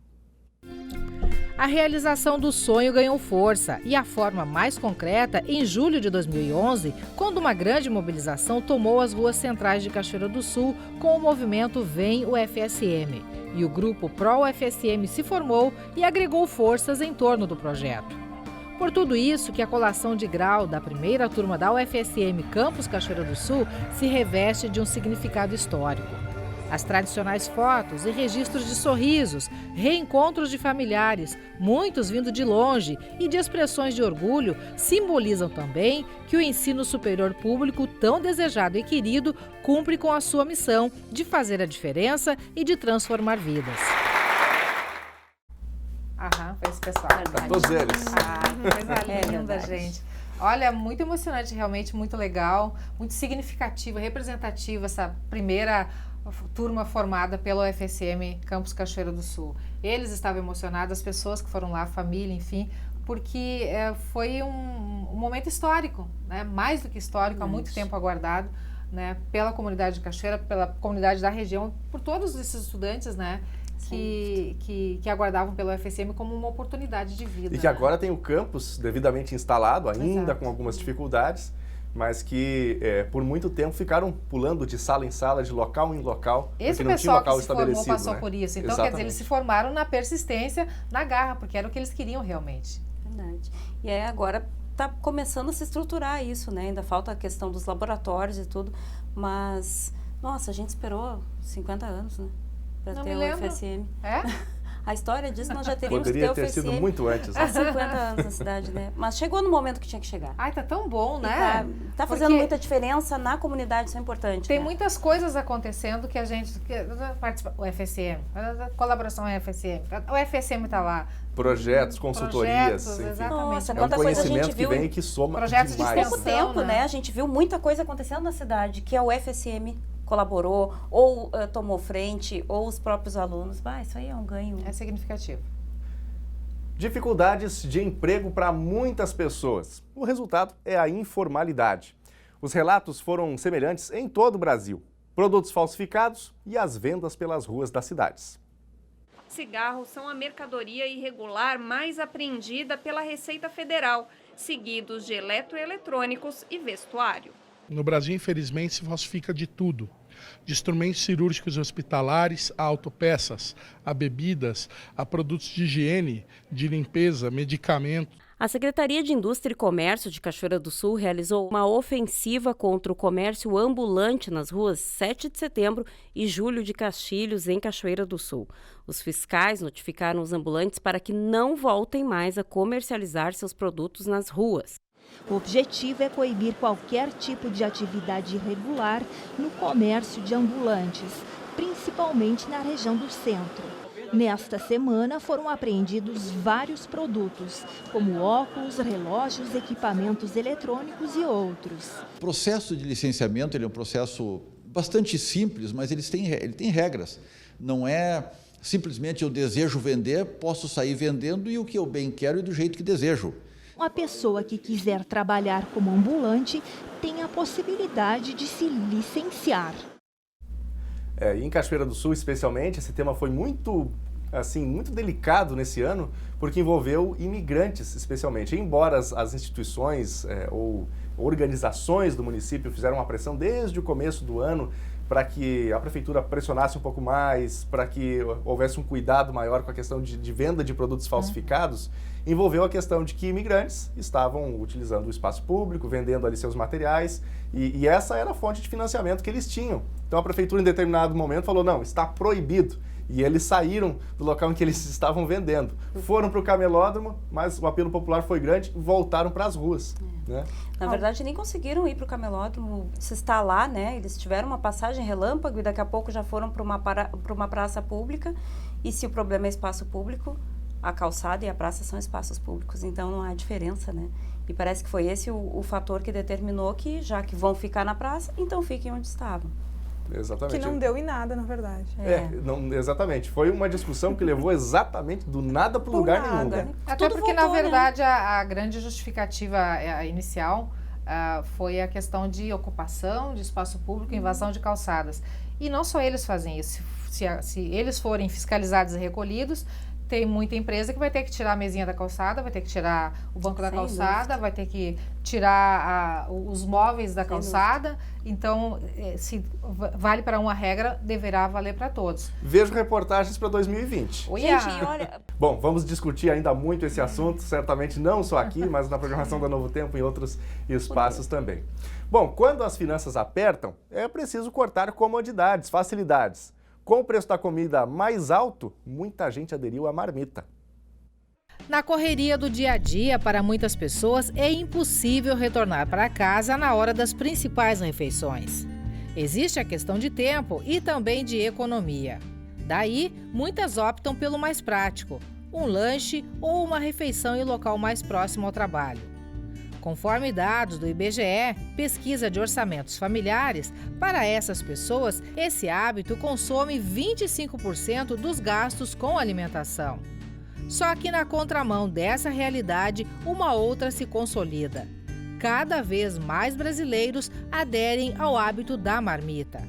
A realização do sonho ganhou força e a forma mais concreta em julho de 2011, quando uma grande mobilização tomou as ruas centrais de Cachoeira do Sul com o movimento Vem UFSM. E o grupo Pró-UFSM se formou e agregou forças em torno do projeto. Por tudo isso que a colação de grau da primeira turma da UFSM Campus Cachoeira do Sul se reveste de um significado histórico. As tradicionais fotos e registros de sorrisos, reencontros de familiares, muitos vindo de longe, e de expressões de orgulho, simbolizam também que o ensino superior público, tão desejado e querido, cumpre com a sua missão de fazer a diferença e de transformar vidas. Foi esse pessoal. Todos eles. Coisa linda, gente. Olha, muito emocionante, realmente, muito legal, muito significativa, representativa essa primeira turma formada pela UFSM Campus Cachoeira do Sul. Eles estavam emocionados, as pessoas que foram lá, a família, enfim, porque foi um momento histórico, né? Mais do que histórico, há muito tempo aguardado, né? Pela comunidade de Cachoeira, pela comunidade da região, por todos esses estudantes, né? Que aguardavam pela UFSM como uma oportunidade de vida. E que agora tem o campus devidamente instalado, ainda com algumas dificuldades, mas que por muito tempo ficaram pulando de sala em sala, de local em local, esse porque não tinha local estabelecido. Esse pessoal que se formou passou por isso. Então, quer dizer, eles se formaram na persistência, na garra, porque era o que eles queriam realmente. Verdade. E agora está começando a se estruturar isso, né? Ainda falta a questão dos laboratórios e tudo, mas, nossa, a gente esperou 50 anos, né? Para ter o UFSM. A história diz que nós já teríamos Poderia que ter ter sido muito antes. Há 50 anos na cidade, né? Mas chegou no momento que tinha que chegar. Tá tão bom, né? Tá fazendo muita diferença na comunidade, isso é importante. Tem muitas coisas acontecendo que a gente participa. O UFSM, a colaboração UFSM, o UFSM está lá. Projetos, consultorias, exatamente. Nossa, é um conhecimento que vem e que soma projetos demais. De pouco tempo, né? A gente viu muita coisa acontecendo na cidade, que a UFSM colaborou, ou tomou frente, ou os próprios alunos. Isso aí é um ganho. É significativo. Dificuldades de emprego para muitas pessoas. O resultado é a informalidade. Os relatos foram semelhantes em todo o Brasil. Produtos falsificados e as vendas pelas ruas das cidades. Cigarros são a mercadoria irregular mais apreendida pela Receita Federal, seguidos de eletroeletrônicos e vestuário. No Brasil, infelizmente, se falsifica de tudo. De instrumentos cirúrgicos e hospitalares a autopeças, a bebidas, a produtos de higiene, de limpeza, medicamentos. A Secretaria de Indústria e Comércio de Cachoeira do Sul realizou uma ofensiva contra o comércio ambulante nas ruas 7 de setembro e Júlio de Castilhos, em Cachoeira do Sul. Os fiscais notificaram os ambulantes para que não voltem mais a comercializar seus produtos nas ruas. O objetivo é coibir qualquer tipo de atividade irregular no comércio de ambulantes, principalmente na região do centro. Nesta semana foram apreendidos vários produtos, como óculos, relógios, equipamentos eletrônicos e outros. O processo de licenciamento é um processo bastante simples, mas ele tem regras. Não é simplesmente eu desejo vender, posso sair vendendo e o que eu bem quero e do jeito que desejo. A pessoa que quiser trabalhar como ambulante tem a possibilidade de se licenciar. E em Cachoeira do Sul, especialmente, esse tema foi muito delicado nesse ano, porque envolveu imigrantes, especialmente. Embora as instituições ou organizações do município fizeram uma pressão desde o começo do ano para que a prefeitura pressionasse um pouco mais, para que houvesse um cuidado maior com a questão de venda de produtos falsificados, envolveu a questão de que imigrantes estavam utilizando o espaço público, vendendo ali seus materiais, e essa era a fonte de financiamento que eles tinham. Então a prefeitura, em determinado momento, falou, não, está proibido. E eles saíram do local em que eles estavam vendendo. Foram para o camelódromo, mas o apelo popular foi grande e voltaram para as ruas. Né? Na verdade, nem conseguiram ir para o camelódromo se instalar, né? Eles tiveram uma passagem relâmpago e daqui a pouco já foram para uma praça pública. E se o problema é espaço público, a calçada e a praça são espaços públicos, então não há diferença, né? E parece que foi esse o fator que determinou que, já que vão ficar na praça, então fiquem onde estavam. Exatamente. Que não deu em nada, na verdade. Não, exatamente. Foi uma discussão que levou exatamente do nada para o lugar nenhum. Né? Até porque, na verdade, a grande justificativa inicial foi a questão de ocupação de espaço público, invasão de calçadas. E não só eles fazem isso. Se eles forem fiscalizados e recolhidos, tem muita empresa que vai ter que tirar a mesinha da calçada, vai ter que tirar o banco da calçada, vai ter que tirar os móveis da calçada. Então, se vale para uma regra, deverá valer para todos. Vejo reportagens para 2020. Gente, olha... Bom, vamos discutir ainda muito esse assunto, certamente não só aqui, mas na programação da Novo Tempo e em outros espaços também. Bom, quando as finanças apertam, é preciso cortar comodidades, facilidades. Com o preço da comida mais alto, muita gente aderiu à marmita. Na correria do dia a dia, para muitas pessoas, é impossível retornar para casa na hora das principais refeições. Existe a questão de tempo e também de economia. Daí, muitas optam pelo mais prático, um lanche ou uma refeição em local mais próximo ao trabalho. Conforme dados do IBGE, pesquisa de orçamentos familiares, para essas pessoas, esse hábito consome 25% dos gastos com alimentação. Só que na contramão dessa realidade, uma outra se consolida. Cada vez mais brasileiros aderem ao hábito da marmita.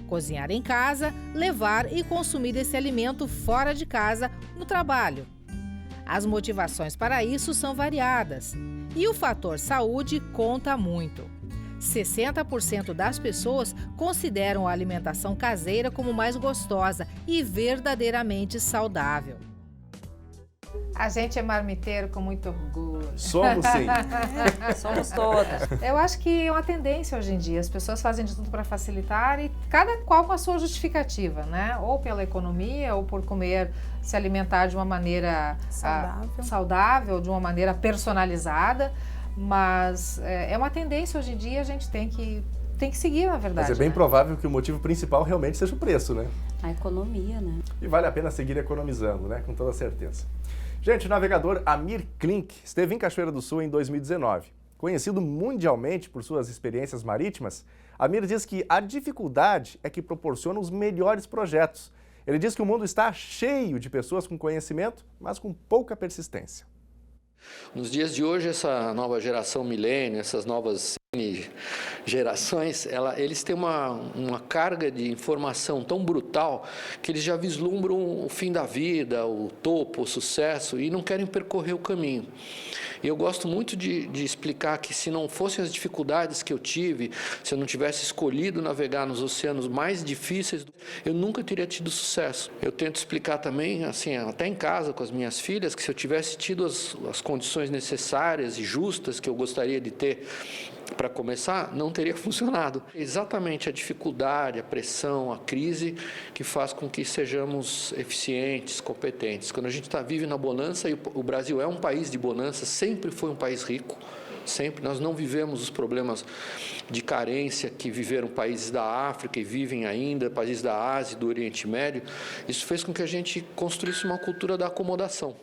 Cozinhar em casa, levar e consumir esse alimento fora de casa, no trabalho. As motivações para isso são variadas. E o fator saúde conta muito. 60% das pessoas consideram a alimentação caseira como mais gostosa e verdadeiramente saudável. A gente é marmiteiro com muito orgulho. Somos sim. Somos todas. Eu acho que é uma tendência hoje em dia. As pessoas fazem de tudo para facilitar e cada qual com a sua justificativa, né? Ou pela economia, ou por comer, se alimentar de uma maneira saudável, de uma maneira personalizada. Mas é uma tendência hoje em dia, a gente tem que seguir, na verdade. Mas é bem provável que o motivo principal realmente seja o preço, né? A economia, né? E vale a pena seguir economizando, né? Com toda certeza. Gente, o navegador Amir Klink esteve em Cachoeira do Sul em 2019. Conhecido mundialmente por suas experiências marítimas, Amir diz que a dificuldade é que proporciona os melhores projetos. Ele diz que o mundo está cheio de pessoas com conhecimento, mas com pouca persistência. Nos dias de hoje, essa nova geração milênio, essas novas gerações, eles têm uma carga de informação tão brutal que eles já vislumbram o fim da vida, o topo, o sucesso e não querem percorrer o caminho. E eu gosto muito de explicar que se não fossem as dificuldades que eu tive, se eu não tivesse escolhido navegar nos oceanos mais difíceis, eu nunca teria tido sucesso. Eu tento explicar também, assim, até em casa com as minhas filhas, que se eu tivesse tido as condições necessárias e justas que eu gostaria de ter para começar, não teria funcionado. Exatamente a dificuldade, a pressão, a crise que faz com que sejamos eficientes, competentes. Quando a gente vive na bonança, e o Brasil é um país de bonança, sempre foi um país rico, sempre. Nós não vivemos os problemas de carência que viveram países da África e vivem ainda, países da Ásia e do Oriente Médio. Isso fez com que a gente construísse uma cultura da acomodação.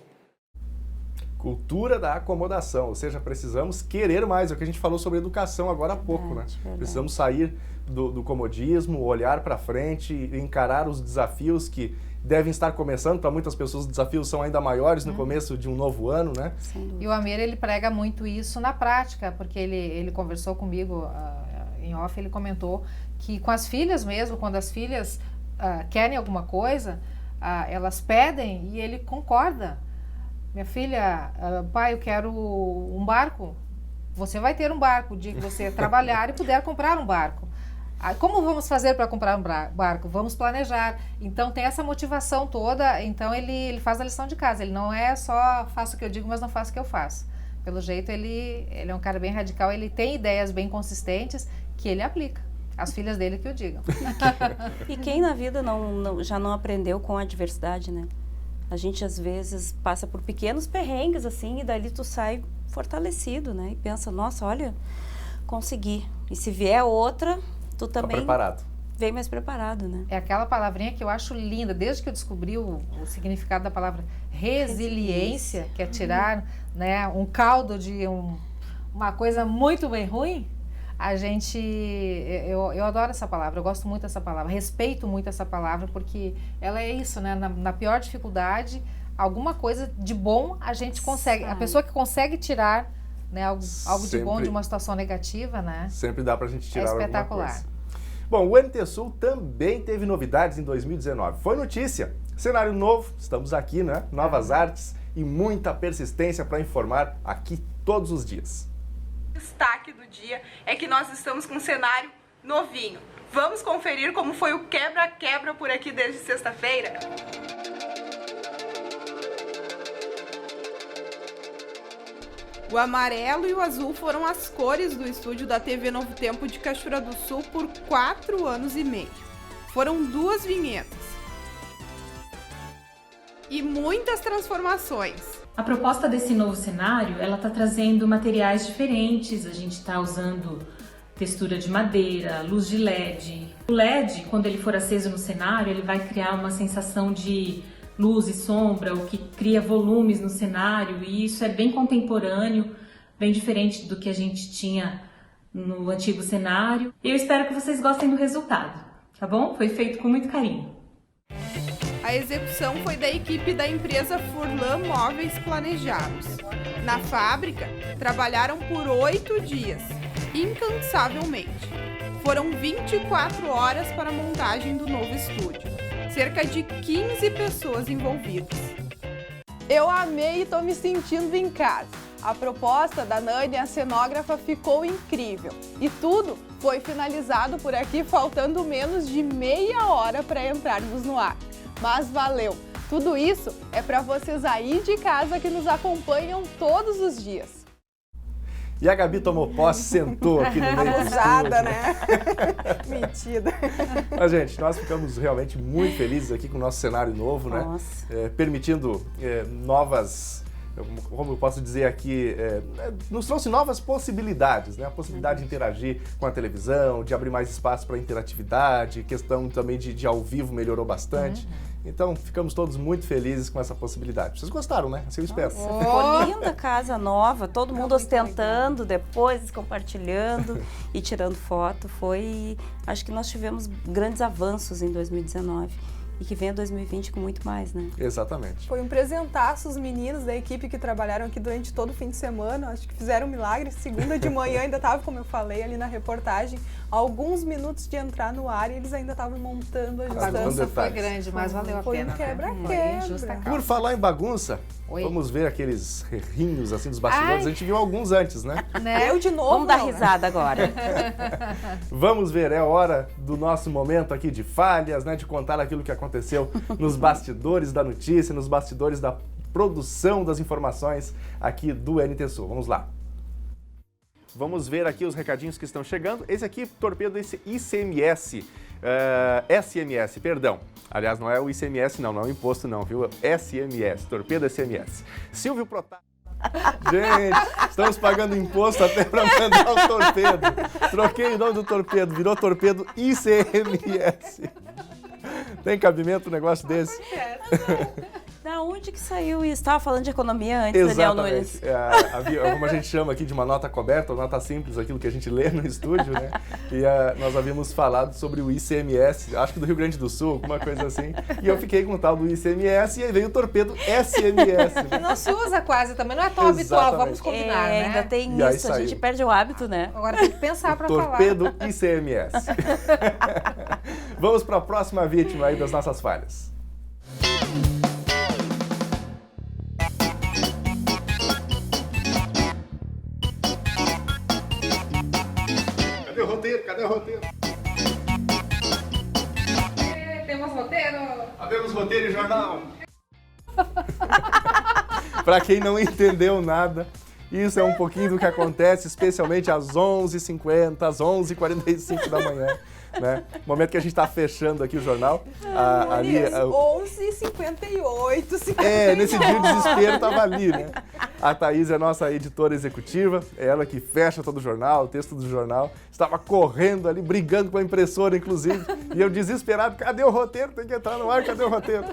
Cultura da acomodação, ou seja, precisamos querer mais, é o que a gente falou sobre educação agora há pouco, né? Precisamos sair do comodismo, olhar para frente, encarar os desafios que devem estar começando. Para muitas pessoas os desafios são ainda maiores no começo de um novo ano, né? E o Amir, ele prega muito isso na prática, porque ele conversou comigo em off, ele comentou que com as filhas mesmo, quando as filhas querem alguma coisa, elas pedem e ele concorda. Minha filha, pai, eu quero um barco. Você vai ter um barco, o dia que você trabalhar e puder comprar um barco. Como vamos fazer para comprar um barco? Vamos planejar. Então tem essa motivação toda, então ele faz a lição de casa, ele não é só faço o que eu digo, mas não faço o que eu faço. Pelo jeito ele é um cara bem radical, ele tem ideias bem consistentes que ele aplica. As filhas dele que o digam. E quem na vida já não aprendeu com a adversidade, né? A gente às vezes passa por pequenos perrengues assim e dali tu sai fortalecido, né? E pensa, nossa, olha, consegui. E se vier outra, tu também preparado. Vem mais preparado, né? É aquela palavrinha que eu acho linda, desde que eu descobri o significado da palavra resiliência, que é tirar, né, um caldo de uma coisa muito bem ruim. Eu adoro essa palavra, eu gosto muito dessa palavra, respeito muito essa palavra, porque ela é isso, né? Na pior dificuldade, alguma coisa de bom a gente consegue. A pessoa que consegue tirar, né, algo de bom de uma situação negativa, né? Sempre dá pra gente tirar alguma coisa. É espetacular. Bom, o NT Sul também teve novidades em 2019. Foi notícia, cenário novo, estamos aqui, né? Novas artes e muita persistência para informar aqui todos os dias. O destaque do dia é que nós estamos com um cenário novinho. Vamos conferir como foi o quebra-quebra por aqui desde sexta-feira? O amarelo e o azul foram as cores do estúdio da TV Novo Tempo de Cachoeira do Sul por 4 anos e meio. Foram 2 vinhetas. E muitas transformações. A proposta desse novo cenário, ela está trazendo materiais diferentes, a gente está usando textura de madeira, luz de LED. O LED, quando ele for aceso no cenário, ele vai criar uma sensação de luz e sombra, o que cria volumes no cenário, e isso é bem contemporâneo, bem diferente do que a gente tinha no antigo cenário. E eu espero que vocês gostem do resultado, tá bom? Foi feito com muito carinho. A execução foi da equipe da empresa Furlan Móveis Planejados. Na fábrica, trabalharam por 8 dias, incansavelmente. Foram 24 horas para a montagem do novo estúdio. Cerca de 15 pessoas envolvidas. Eu amei e tô me sentindo em casa. A proposta da Nani, a cenógrafa, ficou incrível. E tudo foi finalizado por aqui, faltando menos de meia hora para entrarmos no ar. Mas valeu! Tudo isso é para vocês aí de casa que nos acompanham todos os dias. E a Gabi tomou posse, sentou aqui no meio do Abusada, né? Mentira. Mas, gente, nós ficamos realmente muito felizes aqui com o nosso cenário novo, né? Permitindo novas, como eu posso dizer aqui, nos trouxe novas possibilidades, né? A possibilidade de interagir com a televisão, de abrir mais espaço para interatividade, questão também de ao vivo melhorou bastante. Então, ficamos todos muito felizes com essa possibilidade. Vocês gostaram, né? Assim eu espero. Ficou linda a casa nova, todo mundo ostentando, depois compartilhando e tirando foto. Acho que nós tivemos grandes avanços em 2019. E que venha 2020 com muito mais, né? Exatamente. Foi um presentaço os meninos da equipe que trabalharam aqui durante todo o fim de semana. Acho que fizeram um milagre. Segunda de manhã ainda estava, como eu falei ali na reportagem, alguns minutos de entrar no ar e eles ainda estavam montando, ajustando. A bagunça foi grande, mas valeu a pena. Foi um quebra-quebra. Por falar em bagunça, vamos ver aqueles rinhos assim dos bastidores. A gente viu alguns antes, né? Eu de novo. Vamos dar risada agora. Vamos ver, é hora do nosso momento aqui de falhas, né? De contar aquilo que aconteceu nos bastidores da notícia, nos bastidores da produção das informações aqui do NT Sul. Vamos lá. Vamos ver aqui os recadinhos que estão chegando. Esse aqui, torpedo ICMS. SMS, perdão. Aliás, não é o ICMS não é o imposto não, viu? SMS, torpedo SMS. Silvio Protásio. Gente, estamos pagando imposto até para mandar o torpedo. Troquei o nome do torpedo, virou torpedo ICMS. Tem cabimento um negócio desse? Da onde que saiu isso? Estava falando de economia antes, Daniel Nunes. Como a gente chama aqui de uma nota coberta, ou nota simples, aquilo que a gente lê no estúdio, né? E nós havíamos falado sobre o ICMS, acho que do Rio Grande do Sul, alguma coisa assim. E eu fiquei com o tal do ICMS e aí veio o torpedo SMS. Né? Não se usa quase também, não é tão habitual, vamos combinar, né? Ainda tem isso, a gente perde o hábito, né? Agora tem que pensar para falar. Torpedo ICMS. Vamos para a próxima vítima aí das nossas falhas. Cadê o roteiro? jornal. Para quem não entendeu nada, isso é um pouquinho do que acontece, especialmente às 11h50, às 11h45 da manhã. Né? Momento que a gente está fechando aqui o jornal. Ali, 11h58, 59. Nesse dia o desespero estava ali, né? A Thaís é a nossa editora executiva, é ela que fecha todo o jornal, o texto do jornal. Estava correndo ali, brigando com a impressora, inclusive. E eu desesperado, cadê o roteiro? Tem que entrar no ar, cadê o roteiro?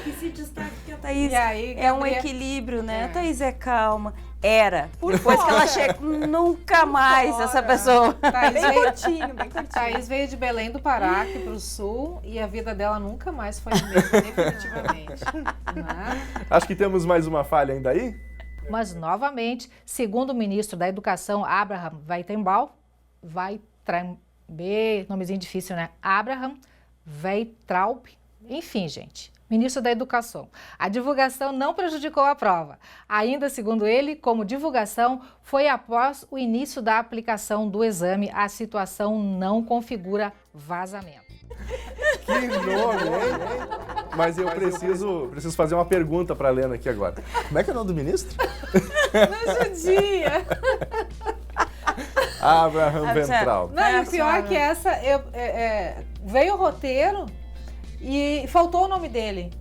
E se destaca que a Thaís aí, é um equilíbrio, né? A Thaís é calma. Era. Depois que ela chega, nunca mais essa pessoa. Bem curtinho. Thaís veio de Belém do Pará aqui para o Sul e a vida dela nunca mais foi a mesma, definitivamente. Acho que temos mais uma falha ainda aí. Mas, novamente, segundo o ministro da Educação, Abraham nomezinho difícil, né? Abraham Weintraub, enfim, gente. Ministro da Educação. A divulgação não prejudicou a prova. Ainda segundo ele, como divulgação, foi após o início da aplicação do exame. A situação não configura vazamento. Que nome, hein? Mas eu preciso fazer uma pergunta para a Lena aqui agora. Como é que é o nome do ministro? Não judia. Abraham Weintraub. Não, e o pior é que essa, veio o roteiro e faltou o nome dele.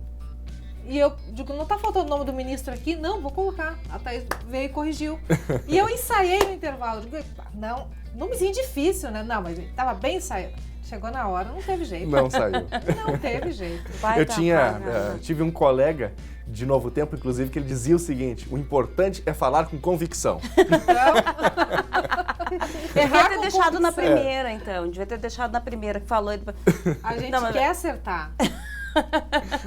E eu digo, não tá faltando o nome do ministro aqui? Não, vou colocar. A Thaís veio e corrigiu. E eu ensaiei no intervalo. Digo, não, nomezinho difícil, né? Não, mas tava bem ensaiado. Chegou na hora, não teve jeito. Não saiu. Não teve jeito. Tive um colega de Novo Tempo, inclusive, que ele dizia o seguinte: o importante é falar com convicção. Devia ter deixado na primeira, então. Devia ter deixado na primeira que falou. A gente quer acertar.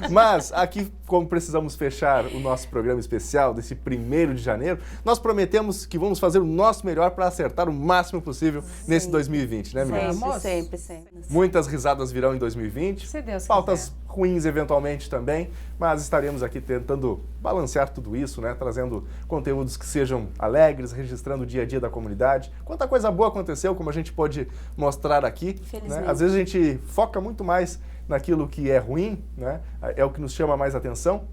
Mas aqui, como precisamos fechar o nosso programa especial desse 1º de janeiro, nós prometemos que vamos fazer o nosso melhor para acertar o máximo possível nesse 2020, né, meninas? Sempre. Muitas risadas virão em 2020, se Deus pautas quiser. Ruins eventualmente também, mas estaremos aqui tentando balancear tudo isso, né? Trazendo conteúdos que sejam alegres, registrando o dia a dia da comunidade. Quanta coisa boa aconteceu, como a gente pôde mostrar aqui. Né? Às vezes a gente foca muito mais naquilo que é ruim, né? É o que nos chama mais atenção,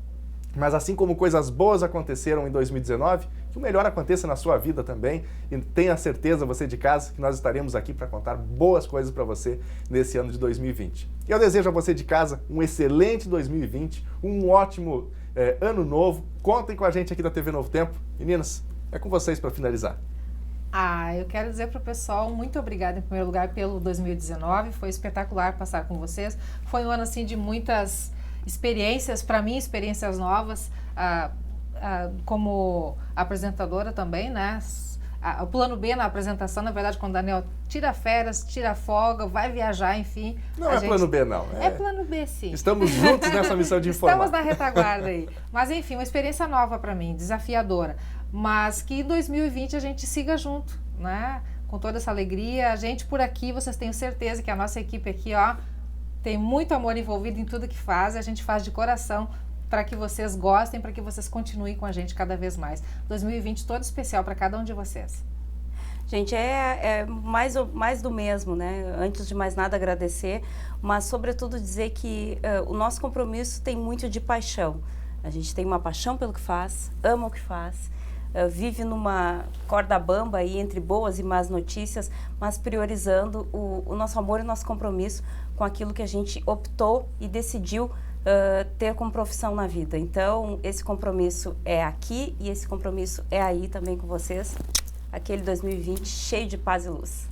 mas assim como coisas boas aconteceram em 2019, que o melhor aconteça na sua vida também, e tenha certeza, você de casa, que nós estaremos aqui para contar boas coisas para você nesse ano de 2020. E eu desejo a você de casa um excelente 2020, um ótimo ano novo. Contem com a gente aqui da TV Novo Tempo. Meninas, é com vocês para finalizar. Eu quero dizer para o pessoal, muito obrigada em primeiro lugar pelo 2019, foi espetacular passar com vocês, foi um ano assim de muitas experiências, para mim experiências novas, como apresentadora também, né? O plano B na apresentação, na verdade, quando o Daniel tira férias, tira folga, vai viajar, enfim. Não é plano B, não. É plano B, sim. Estamos juntos nessa missão de informar. Estamos na retaguarda aí. Mas, enfim, uma experiência nova para mim, desafiadora. Mas que em 2020 a gente siga junto, né? Com toda essa alegria. A gente por aqui, vocês tenham certeza que a nossa equipe aqui, tem muito amor envolvido em tudo que faz. A gente faz de coração para que vocês gostem, para que vocês continuem com a gente cada vez mais. 2020 todo especial para cada um de vocês. Gente, é mais do mesmo, né? Antes de mais nada, agradecer, mas sobretudo dizer que o nosso compromisso tem muito de paixão. A gente tem uma paixão pelo que faz, ama o que faz, vive numa corda bamba aí entre boas e más notícias, mas priorizando o nosso amor e o nosso compromisso com aquilo que a gente optou e decidiu ter como profissão na vida. Então, esse compromisso é aqui e esse compromisso é aí também com vocês. Aquele 2020 cheio de paz e luz.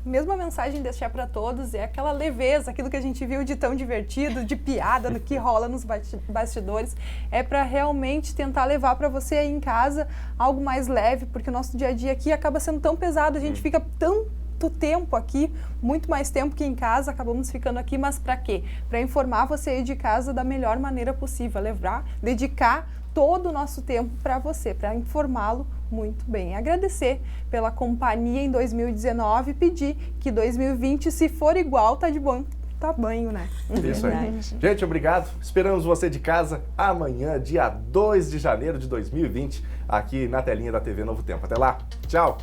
Mesma mensagem deixar para todos, é aquela leveza, aquilo que a gente viu de tão divertido, de piada, no que rola nos bastidores, é para realmente tentar levar para você aí em casa algo mais leve, porque o nosso dia a dia aqui acaba sendo tão pesado, a gente fica tanto tempo aqui, muito mais tempo que em casa, acabamos ficando aqui, mas para quê? Para informar você aí de casa da melhor maneira possível, dedicar todo o nosso tempo para você, para informá-lo muito bem. Agradecer pela companhia em 2019 e pedir que 2020, se for igual, tá de bom tamanho, né? Isso aí. Gente, obrigado. Esperamos você de casa amanhã, dia 2 de janeiro de 2020, aqui na telinha da TV Novo Tempo. Até lá. Tchau.